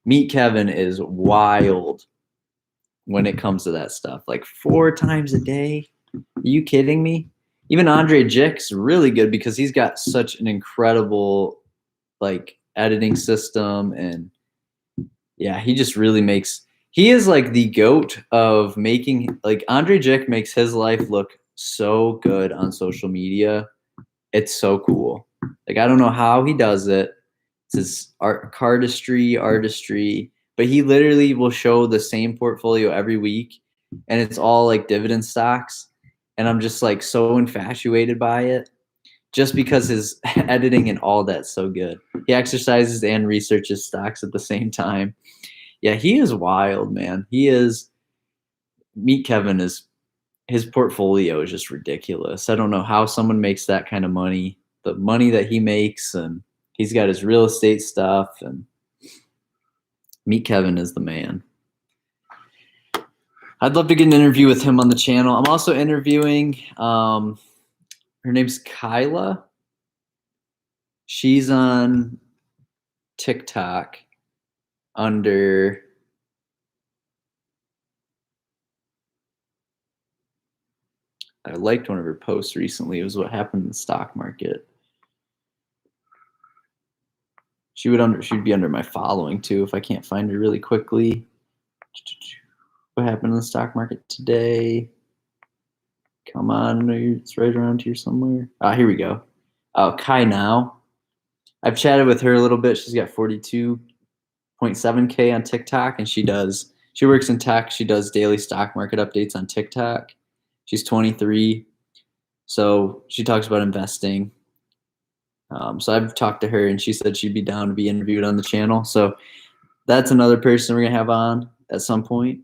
Meet Kevin is wild when it comes to that stuff. Like 4 times a day. Are you kidding me? Even Andre Jick's really good because he's got such an incredible like editing system. And yeah, he just really he is like the GOAT of making, like Andre Jick makes his life look so good on social media. It's so cool. Like, I don't know how he does it. It's his artistry, but he literally will show the same portfolio every week, and it's all like dividend stocks. And I'm just like so infatuated by it just because his editing and all that's so good. He exercises and researches stocks at the same time. Yeah, he is wild, man. Meet Kevin his portfolio is just ridiculous. I don't know how someone makes that kind of money, the money that he makes, and he's got his real estate stuff, and Meet Kevin is the man. I'd love to get an interview with him on the channel. I'm also interviewing, her name's Kyla. She's on TikTok under, I liked one of her posts recently. It was what happened in the stock market. She'd be under my following too if I can't find her really quickly. What happened in the stock market today? Come on, it's right around here somewhere. Here we go. Kai Now. I've chatted with her a little bit. She's got 42.7K on TikTok, and she works in tech. She does daily stock market updates on TikTok. She's 23, so she talks about investing. So I've talked to her, and she said she'd be down to be interviewed on the channel. So that's another person we're gonna have on at some point.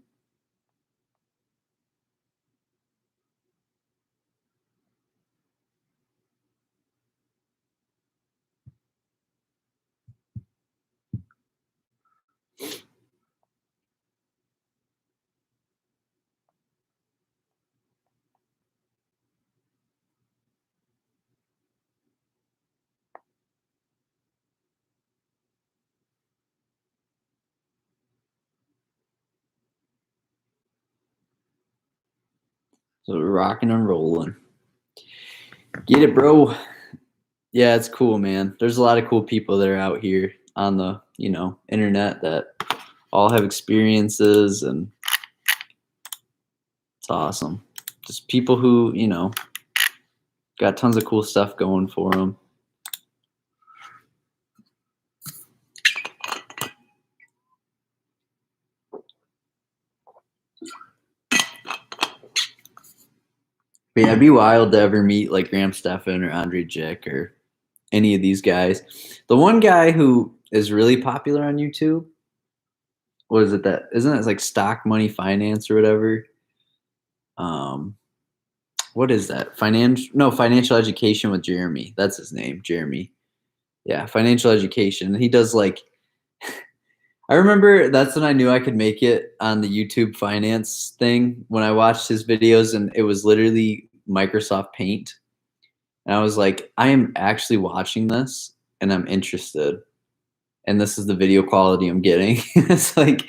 So we're rocking and rolling. Get it, bro. Yeah, it's cool, man. There's a lot of cool people that are out here on the, internet that all have experiences, and it's awesome. Just people who, got tons of cool stuff going for them. But yeah, it'd be wild to ever meet like Graham Stephan or Andre Jick or any of these guys. The one guy who is really popular on YouTube, what is it that isn't it like Stock Money Finance or whatever? Um, what is that? Financial Education with Jeremy. That's his name, Jeremy. Yeah, financial education. He does like I remember that's when I knew I could make it on the YouTube finance thing when I watched his videos and it was literally Microsoft Paint. And I was like, I am actually watching this and I'm interested. And this is the video quality I'm getting. It's like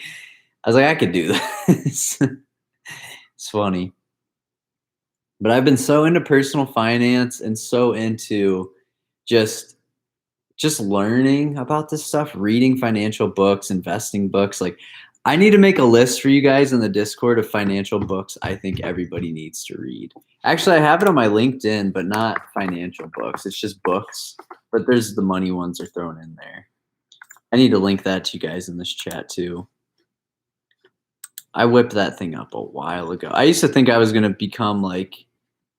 I was like, I could do this. It's funny. But I've been so into personal finance and so into just just learning about this stuff, reading financial books, investing books. Like, I need to make a list for you guys in the Discord of financial books I think everybody needs to read. Actually, I have it on my LinkedIn, but not financial books. It's just books, but there's the money ones are thrown in there. I need to link that to you guys in this chat too. I whipped that thing up a while ago. I used to think I was going to become like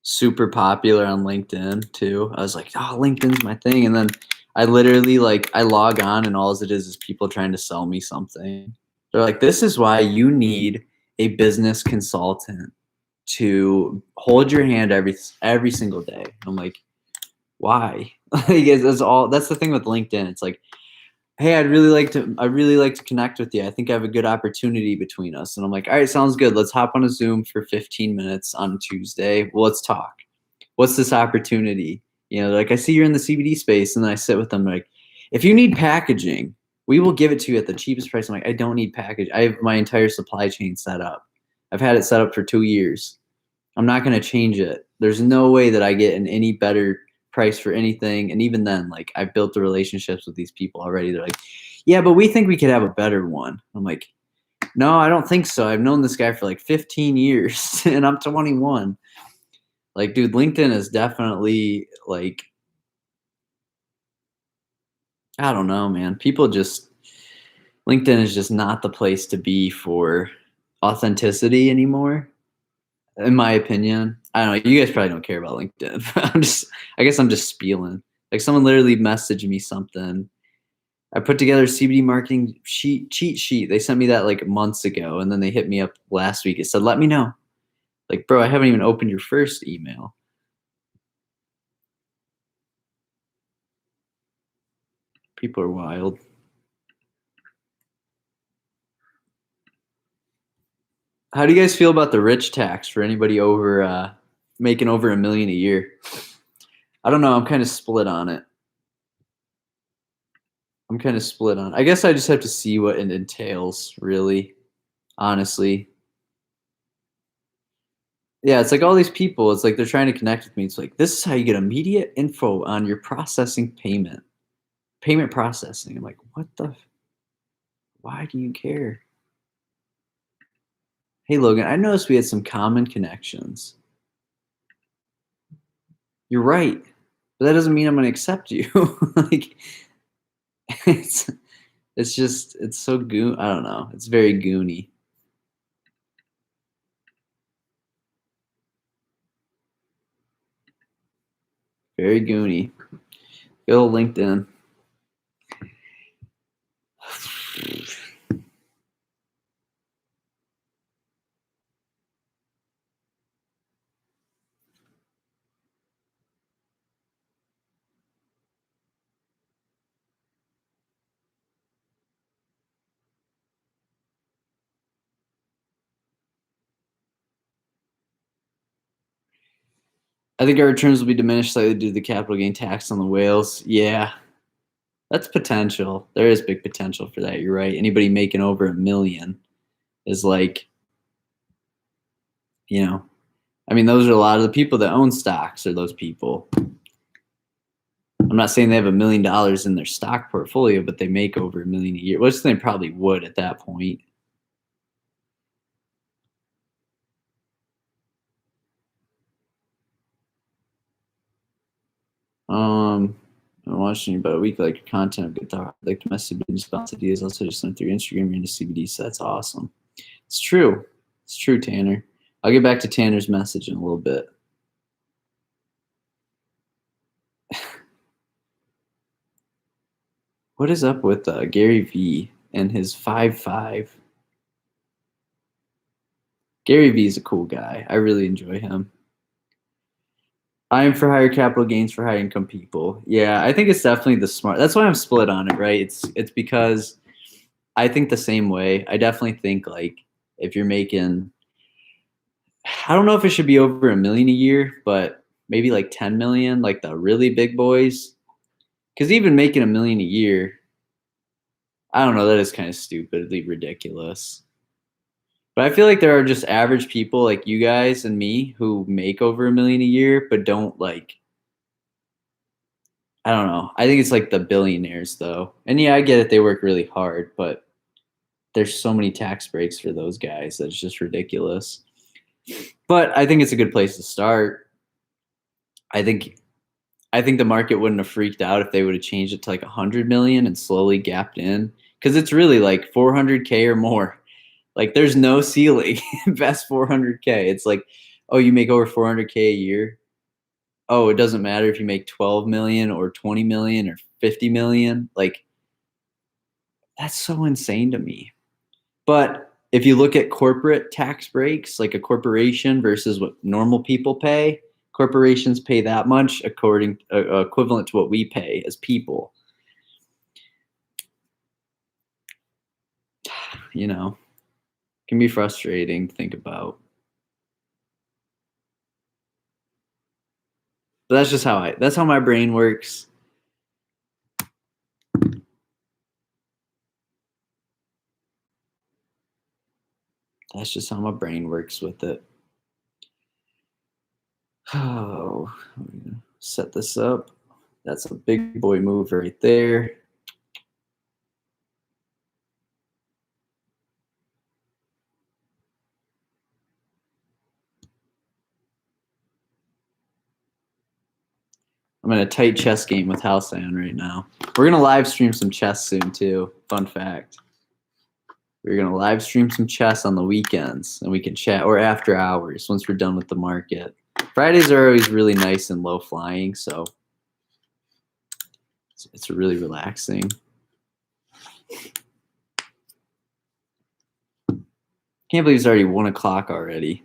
super popular on LinkedIn too. I was like, oh, LinkedIn's my thing. And then I literally like I log on and all it is people trying to sell me something. They're like, this is why you need a business consultant to hold your hand every single day. I'm like, why? Like that's the thing with LinkedIn. It's like, hey, I'd really like to connect with you. I think I have a good opportunity between us. And I'm like, all right, sounds good. Let's hop on a Zoom for 15 minutes on Tuesday. Well, let's talk. What's this opportunity? You know, like I see you're in the CBD space, and then I sit with them like, if you need packaging, we will give it to you at the cheapest price. I'm like, I don't need package. I have my entire supply chain set up. I've had it set up for 2 years. I'm not going to change it. There's no way that I get an any better price for anything. And even then, like I've built the relationships with these people already. They're like, yeah, but we think we could have a better one. I'm like, no, I don't think so. I've known this guy for like 15 years and I'm 21. Like, dude, LinkedIn is definitely like, I don't know, man. LinkedIn is just not the place to be for authenticity anymore, in my opinion. I don't know. You guys probably don't care about LinkedIn. I guess I'm just spieling. Like someone literally messaged me something. I put together a CBD marketing cheat sheet. They sent me that like months ago, and then they hit me up last week. It said, "Let me know." Like, bro, I haven't even opened your first email. People are wild. How do you guys feel about the rich tax for anybody over making over $1 million a year? I don't know. I'm kind of split on it. I guess I just have to see what it entails, really, honestly. Yeah, it's like all these people, it's like they're trying to connect with me. It's like, this is how you get immediate info on your payment processing. I'm like, why do you care? Hey, Logan, I noticed we had some common connections. You're right, but that doesn't mean I'm going to accept you. Like, it's, it's so goon. I don't know. It's very goony. Very goony. Go LinkedIn. I think our returns will be diminished slightly due to the capital gain tax on the whales. Yeah, that's potential. There is big potential for that. You're right. Anybody making over $1 million is like, you know, I mean, those are a lot of the people that own stocks are those people. I'm not saying they have $1 million in their stock portfolio, but they make over $1 million a year, which they probably would at that point. I'm watching about a week like your content. Good thought. Like domestic business bounce ideas. Also just went through Instagram into CBD. So that's awesome. It's true. It's true, Tanner. I'll get back to Tanner's message in a little bit. What is up with Gary V and his 5'5"? Gary V is a cool guy. I really enjoy him. I am for higher capital gains for high income people. Yeah, I think it's definitely the smart. That's why I'm split on it, right? It's because I think the same way. I definitely think like if you're making, I don't know if it should be over $1 million a year, but maybe like 10 million, like the really big boys. Because even making $1 million a year, I don't know, that is kind of stupidly ridiculous. But I feel like there are just average people like you guys and me who make over $1 million a year, but don't like. I don't know. I think it's like the billionaires though, and yeah, I get it. They work really hard, but there's so many tax breaks for those guys that it's just ridiculous. But I think it's a good place to start. I think the market wouldn't have freaked out if they would have changed it to like 100 million and slowly gapped in, because it's really like 400K or more. Like there's no ceiling. Invest 400K. It's like, oh, you make over 400K a year. Oh, it doesn't matter if you make 12 million or 20 million or 50 million. Like that's so insane to me. But if you look at corporate tax breaks, like a corporation versus what normal people pay, corporations pay that much equivalent to what we pay as people. You know, it can be frustrating to think about. But that's how my brain works. That's just how my brain works with it. Oh, set this up. That's a big boy move right there. I'm in a tight chess game with Halcyon right now. We're going to live stream some chess soon, too. Fun fact. We're going to live stream some chess on the weekends, and we can chat, or after hours once we're done with the market. Fridays are always really nice and low flying, so it's really relaxing. Can't believe it's already 1 o'clock already.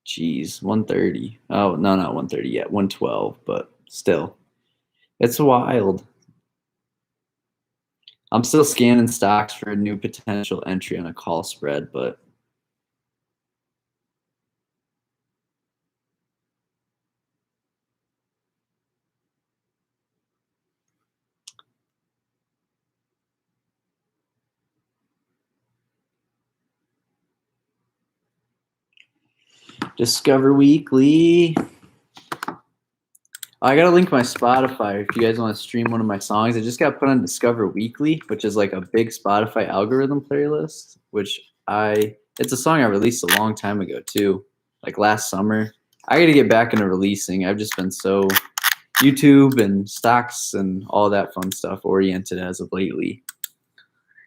Jeez, 1:30. Oh, no, not 1:30 yet. 1:12, but still. It's wild. I'm still scanning stocks for a new potential entry on a call spread, but Discover Weekly. I gotta link my Spotify if you guys want to stream one of my songs. I just got put on Discover Weekly, which is like a big Spotify algorithm playlist. It's a song I released a long time ago too, like last summer. I gotta get back into releasing. I've just been so YouTube and stocks and all that fun stuff oriented as of lately.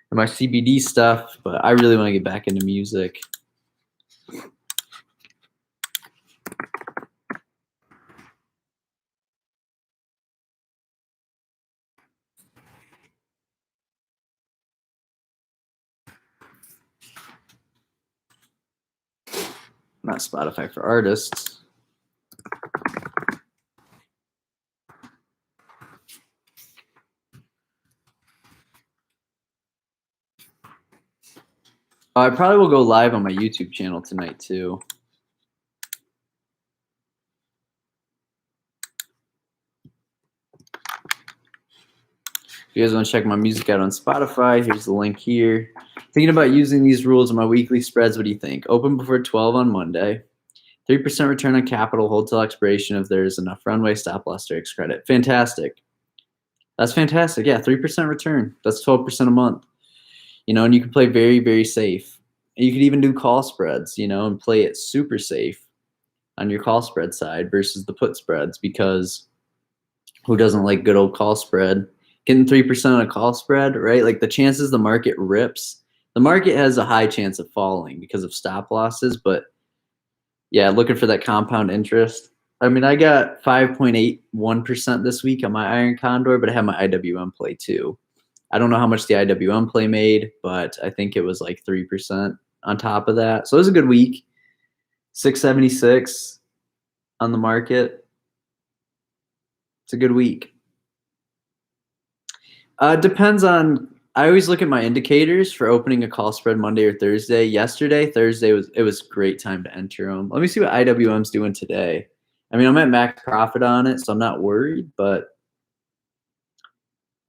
And my CBD stuff, but I really want to get back into music. Not Spotify for artists. I probably will go live on my YouTube channel tonight too. If you guys want to check my music out on Spotify, here's the link here. Thinking about using these rules in my weekly spreads. What do you think? Open before 12 on Monday. 3% return on capital, hold till expiration if there's enough runway, stop loss, Eric's credit. Fantastic. That's fantastic. Yeah, 3% return. That's 12% a month. And you can play very, very safe. You could even do call spreads, and play it super safe on your call spread side versus the put spreads, because who doesn't like good old call spread? Getting 3% on a call spread, right? Like the chances the market rips, the market has a high chance of falling because of stop losses, but yeah, looking for that compound interest. I mean, I got 5.81% this week on my Iron Condor, but I have my IWM play too. I don't know how much the IWM play made, but I think it was like 3% on top of that. So it was a good week. 676 on the market. It's a good week. Depends on. I always look at my indicators for opening a call spread Monday or Thursday. Thursday was a great time to enter them. Let me see what IWM's doing today. I mean, I'm at max profit on it, so I'm not worried, but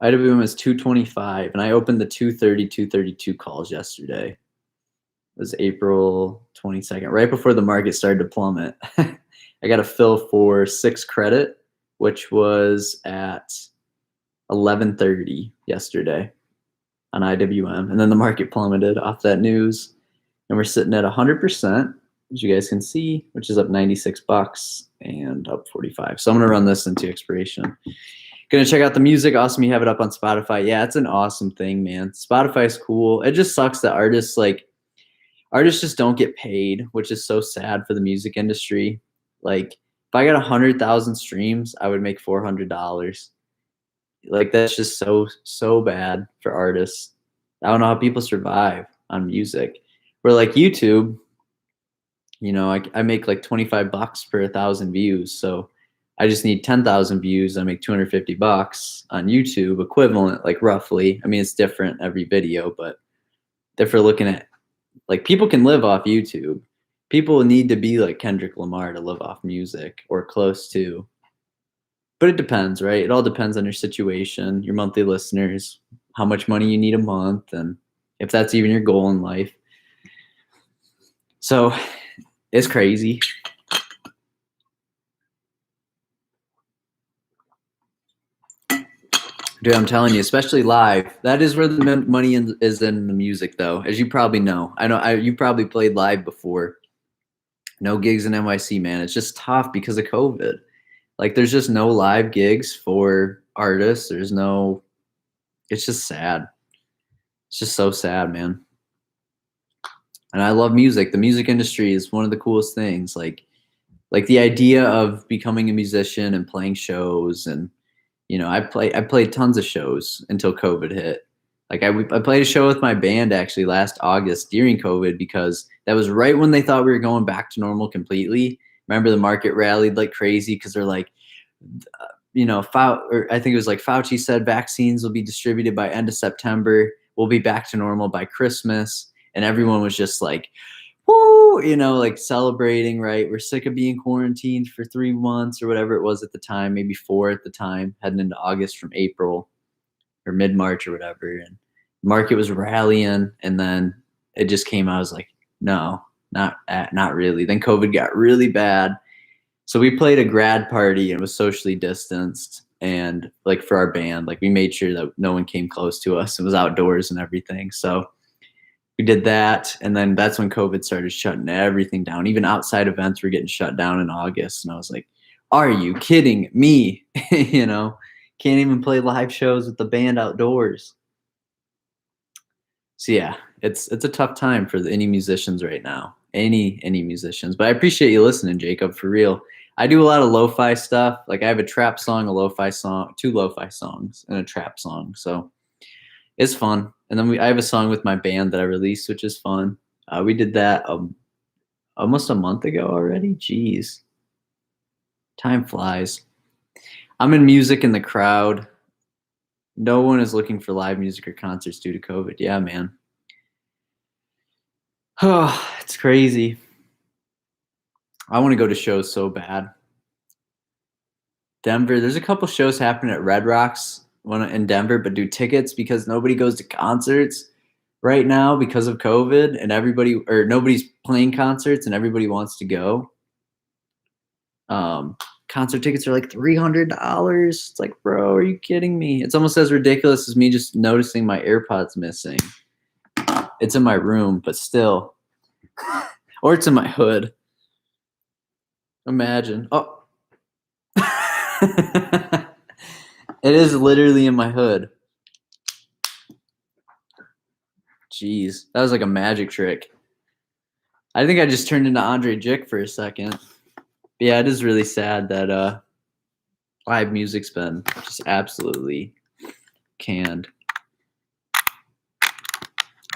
IWM is 225, and I opened the 230, 232 calls yesterday. It was April 22nd, right before the market started to plummet. I got a fill for 6 credit, which was at 11:30 yesterday on IWM, and then the market plummeted off that news, and we're sitting at 100%, as you guys can see, which is up $96 and up 45. So I'm gonna run this into expiration. Gonna check out the music. Awesome, you have it up on Spotify. Yeah, it's an awesome thing, man. Spotify is cool. It just sucks that artists just don't get paid, which is so sad for the music industry. Like, if I got 100,000 streams, I would make $400. Like, that's just so bad for artists. I don't know how people survive on music. Where like YouTube, you know, I make like $25 per 1,000 views. So I just need 10,000 views. I make $250 on YouTube, equivalent, like roughly. I mean, it's different every video, but if we're looking at, like, people can live off YouTube. People need to be like Kendrick Lamar to live off music, or close to. But it depends, right? It all depends on your situation, your monthly listeners, how much money you need a month, and if that's even your goal in life. So it's crazy. Dude, I'm telling you, especially live, that is where the money is in the music, though, as you probably know. You probably played live before. No gigs in NYC, man. It's just tough because of COVID. Like, there's just no live gigs for artists. It's just sad. It's just so sad, man. And I love music. The music industry is one of the coolest things. Like the idea of becoming a musician and playing shows, and you know, I played tons of shows until COVID hit. Like, I played a show with my band actually last August during COVID, because that was right when they thought we were going back to normal completely. Remember, the market rallied like crazy because they're like, you know, I think it was like Fauci said vaccines will be distributed by end of September. We'll be back to normal by Christmas. And everyone was just like, woo, you know, like celebrating, right? We're sick of being quarantined for 3 months or whatever it was at the time, maybe 4 at the time, heading into August from April or mid-March or whatever. And the market was rallying, and then it just came out as like, no, not really. Then COVID got really bad. So we played a grad party, and it was socially distanced. And like, for our band, like, we made sure that no one came close to us. It was outdoors and everything. So we did that, and then that's when COVID started shutting everything down. Even outside events were getting shut down in August, and I was like, are you kidding me? You know, can't even play live shows with the band outdoors. So yeah, it's a tough time for any musicians right now. Any musicians. But I appreciate you listening, Jacob, for real. I do a lot of lo-fi stuff. Like, I have a trap song, a lo-fi song, 2 lo-fi songs, and a trap song. So it's fun. And then I have a song with my band that I released, which is fun. We did that almost a month ago already. Jeez. Time flies. I'm in music in the crowd. No one is looking for live music or concerts due to COVID. Yeah, man. Oh, it's crazy. I want to go to shows so bad. Denver, there's a couple shows happening at Red Rocks in Denver, but do tickets because nobody goes to concerts right now because of COVID, and nobody's playing concerts and everybody wants to go. Concert tickets are like $300. It's like, bro, are you kidding me? It's almost as ridiculous as me just noticing my AirPods missing. It's in my room, but still. Or it's in my hood. Imagine. Oh. It is literally in my hood. Jeez, that was like a magic trick. I think I just turned into Andre Jick for a second. Yeah, it is really sad that live music's been just absolutely canned.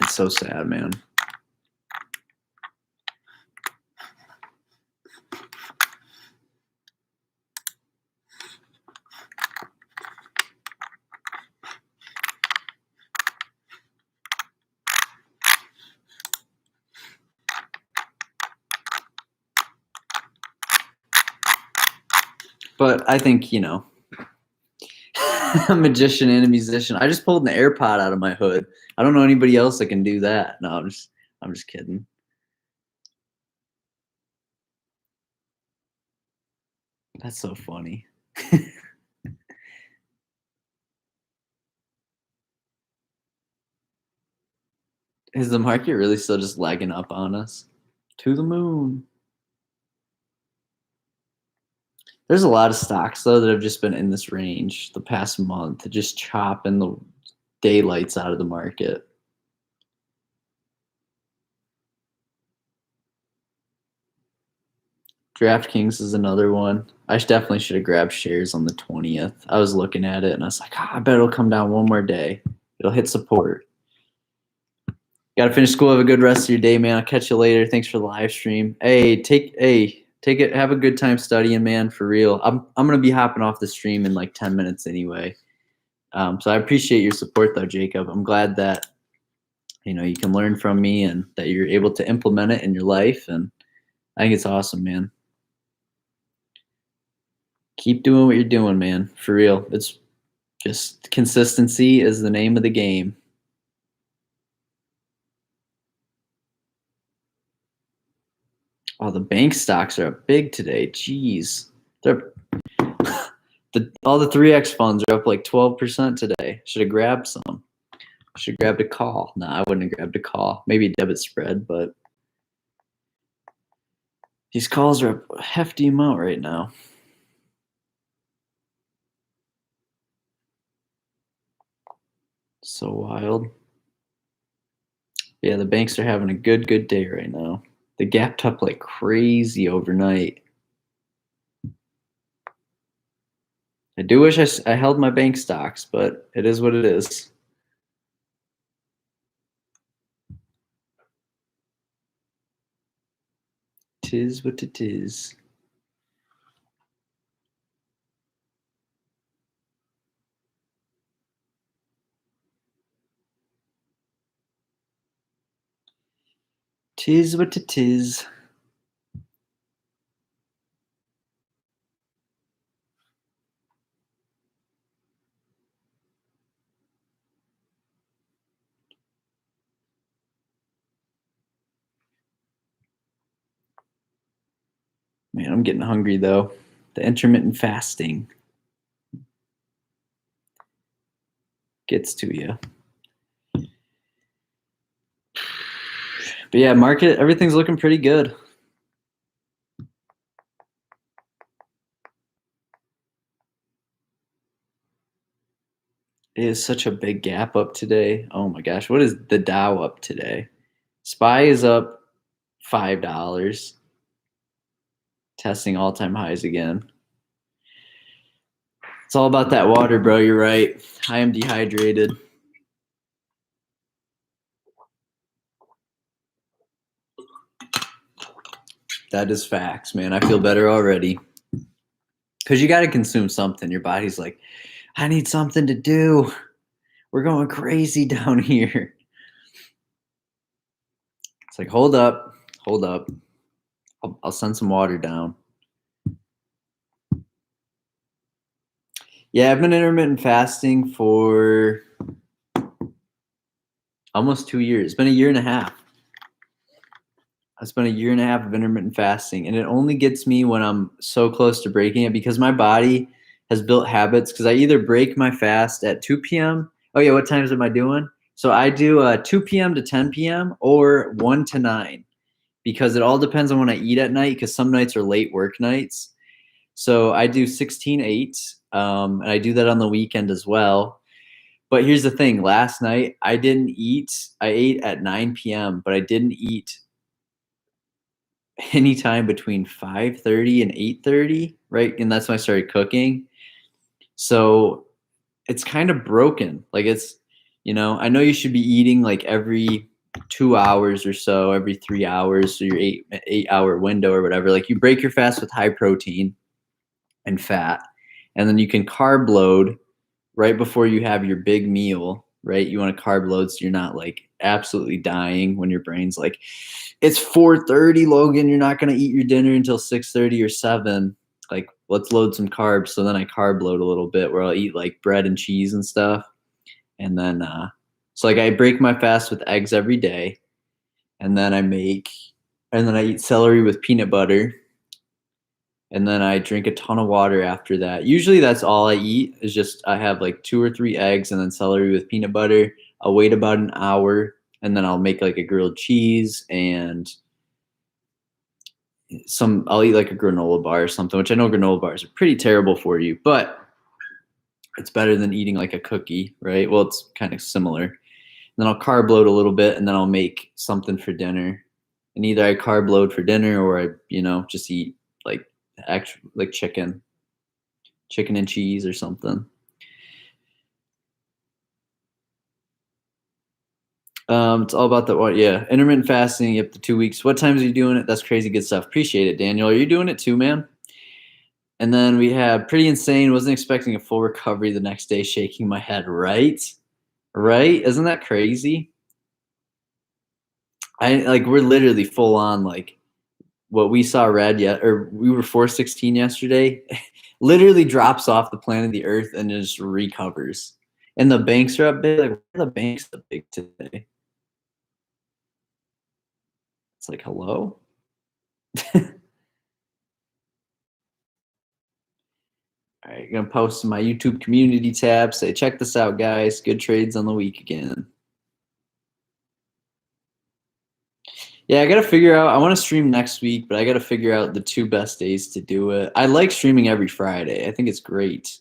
It's so sad, man. But I think, a magician and a musician. I just pulled an AirPod out of my hood. I don't know anybody else that can do that. No, I'm just kidding. That's so funny. Is the market really still just lagging up on us? To the moon. There's a lot of stocks though that have just been in this range the past month, just chopping the daylights out of the market. DraftKings is another one. I definitely should have grabbed shares on the 20th. I was looking at it and I was like, I bet it'll come down one more day. It'll hit support. Got to finish school. Have a good rest of your day, man. I'll catch you later. Thanks for the live stream. Hey, take it. Have a good time studying, man. For real. I'm gonna be hopping off the stream in like 10 minutes anyway. So I appreciate your support, though, Jacob. I'm glad that you can learn from me and that you're able to implement it in your life. And I think it's awesome, man. Keep doing what you're doing, man. For real. It's just consistency is the name of the game. Oh, the bank stocks are up big today. Jeez. They're all the 3X funds are up like 12% today. Should have grabbed some. Should have grabbed a call. No, I wouldn't have grabbed a call. Maybe a debit spread, but these calls are up a hefty amount right now. So wild. Yeah, the banks are having a good day right now. They gapped up like crazy overnight. I do wish I held my bank stocks, but it is what it is. Tis what it is. Tis what it is. Man, I'm getting hungry though. The intermittent fasting gets to you. But yeah, market, everything's looking pretty good. It is such a big gap up today. Oh my gosh, what is the Dow up today? SPY is up $5, testing all-time highs again. It's all about that water, bro. You're right. I am dehydrated. That is facts, man. I feel better already. Because you got to consume something. Your body's like, I need something to do. We're going crazy down here. It's like, hold up. I'll send some water down. Yeah, I've been intermittent fasting for almost 2 years. It's been a year and a half. I spent a year and a half of intermittent fasting, and it only gets me when I'm so close to breaking it because my body has built habits. Because I either break my fast at 2 p.m. Oh yeah, what times am I doing? So I do 2 p.m. to 10 p.m. or 1 to 9, because it all depends on when I eat at night. Because some nights are late work nights, so I do 16/8, and I do that on the weekend as well. But here's the thing: last night I didn't eat. I ate at 9 p.m., but I didn't eat anytime between 5:30 and 8:30, right? And that's when I started cooking. So it's kind of broken. Like it's, I know you should be eating like every 2 hours or so, every 3 hours, so your 8 hour window or whatever. Like you break your fast with high protein and fat, and then you can carb load right before you have your big meal, right? You want to carb load so you're not like absolutely dying when your brain's like, it's 4:30, Logan, you're not going to eat your dinner until 6:30 or 7. Like, let's load some carbs. So then I carb load a little bit where I'll eat like bread and cheese and stuff. And then, so like I break my fast with eggs every day. And then I eat celery with peanut butter. And then I drink a ton of water after that. Usually that's all I eat is just I have like 2 or 3 eggs and then celery with peanut butter. I'll wait about an hour and then I'll make like a grilled cheese and I'll eat like a granola bar or something, which I know granola bars are pretty terrible for you, but it's better than eating like a cookie, right? Well, it's kind of similar. And then I'll carb load a little bit and then I'll make something for dinner. And either I carb load for dinner or I, just eat like chicken and cheese or something. It's all about the what? Yeah, intermittent fasting. Yep, the 2 weeks. What times are you doing it? That's crazy good stuff. Appreciate it, Daniel. Are you doing it too, man? And then we have pretty insane. Wasn't expecting a full recovery the next day. Shaking my head. Right, right. Isn't that crazy? We're literally full on like what we saw red yet, or we were 416 yesterday. Literally drops off the planet of the Earth and just recovers. And the banks are up big. Like, why are the banks up big today? It's like, hello? All right, gonna post in my YouTube community tab. Say, check this out, guys. Good trades on the week again. Yeah, I gotta figure out. I want to stream next week, but I gotta figure out the 2 best days to do it. I like streaming every Friday. I think it's great.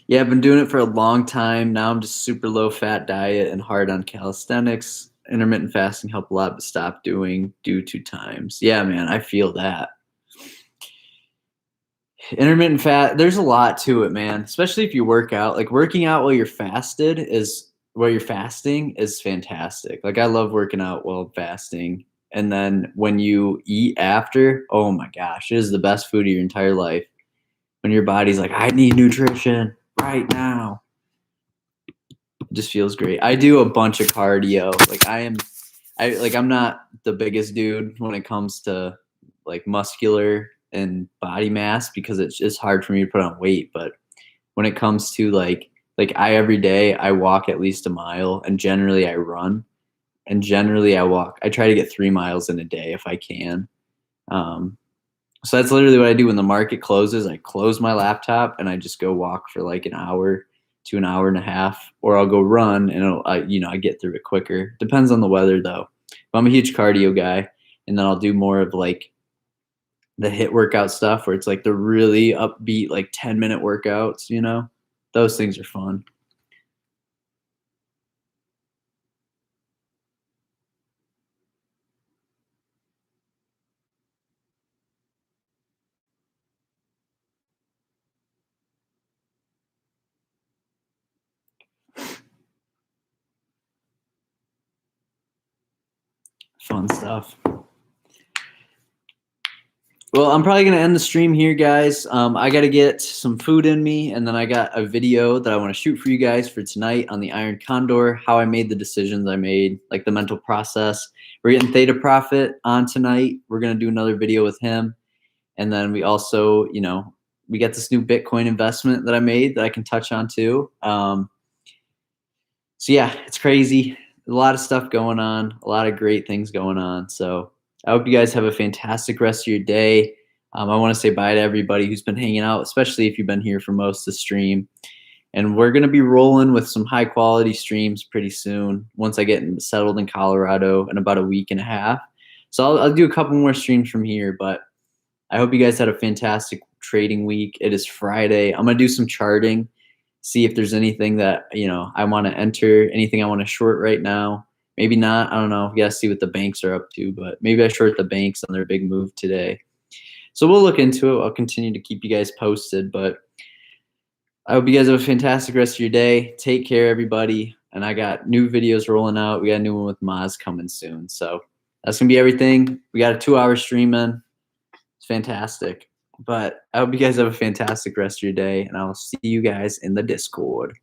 Yeah, I've been doing it for a long time. Now I'm just super low fat diet and hard on calisthenics. Intermittent fasting helped a lot, but stopped doing due to times. Yeah, man, I feel that. Intermittent fat, there's a lot to it, man. Especially if you work out. Like working out while you're fasting is fantastic. Like I love working out while I'm fasting. And then when you eat after, oh my gosh, it is the best food of your entire life. When your body's like, I need nutrition right now. It just feels great. I do a bunch of cardio. I'm not the biggest dude when it comes to like muscular and body mass because it's just hard for me to put on weight. But when it comes to every day I walk at least a mile and generally I run and generally I walk. I try to get 3 miles in a day if I can. So that's literally what I do when the market closes. I close my laptop and I just go walk for like an hour to an hour and a half, or I'll go run and I get through it quicker. Depends on the weather though. But I'm a huge cardio guy, and then I'll do more of like the HIIT workout stuff where it's like the really upbeat like 10-minute workouts. Those things are fun. Fun stuff. Well, I'm probably going to end the stream here, guys. I got to get some food in me, and then I got a video that I want to shoot for you guys for tonight on the Iron Condor, how I made the decisions I made, like the mental process. We're getting Theta Profit on tonight. We're going to do another video with him. And then we also, we got this new Bitcoin investment that I made that I can touch on too. So yeah, it's crazy. A lot of stuff going on, a lot of great things going on. So I hope you guys have a fantastic rest of your day. I want to say bye to everybody who's been hanging out, especially if you've been here for most of the stream. And we're going to be rolling with some high quality streams pretty soon once I get settled in Colorado in about a week and a half. So I'll do a couple more streams from here, but I hope you guys had a fantastic trading week. It is Friday. I'm going to do some charting, see if there's anything that, I want to enter, anything I want to short right now. Maybe not. I don't know. We got to see what the banks are up to, but maybe I short the banks on their big move today. So we'll look into it. I'll continue to keep you guys posted, but I hope you guys have a fantastic rest of your day. Take care, everybody. And I got new videos rolling out. We got a new one with Maz coming soon. So that's going to be everything. We got a 2-hour stream in. It's fantastic. But I hope you guys have a fantastic rest of your day, and I'll see you guys in the Discord.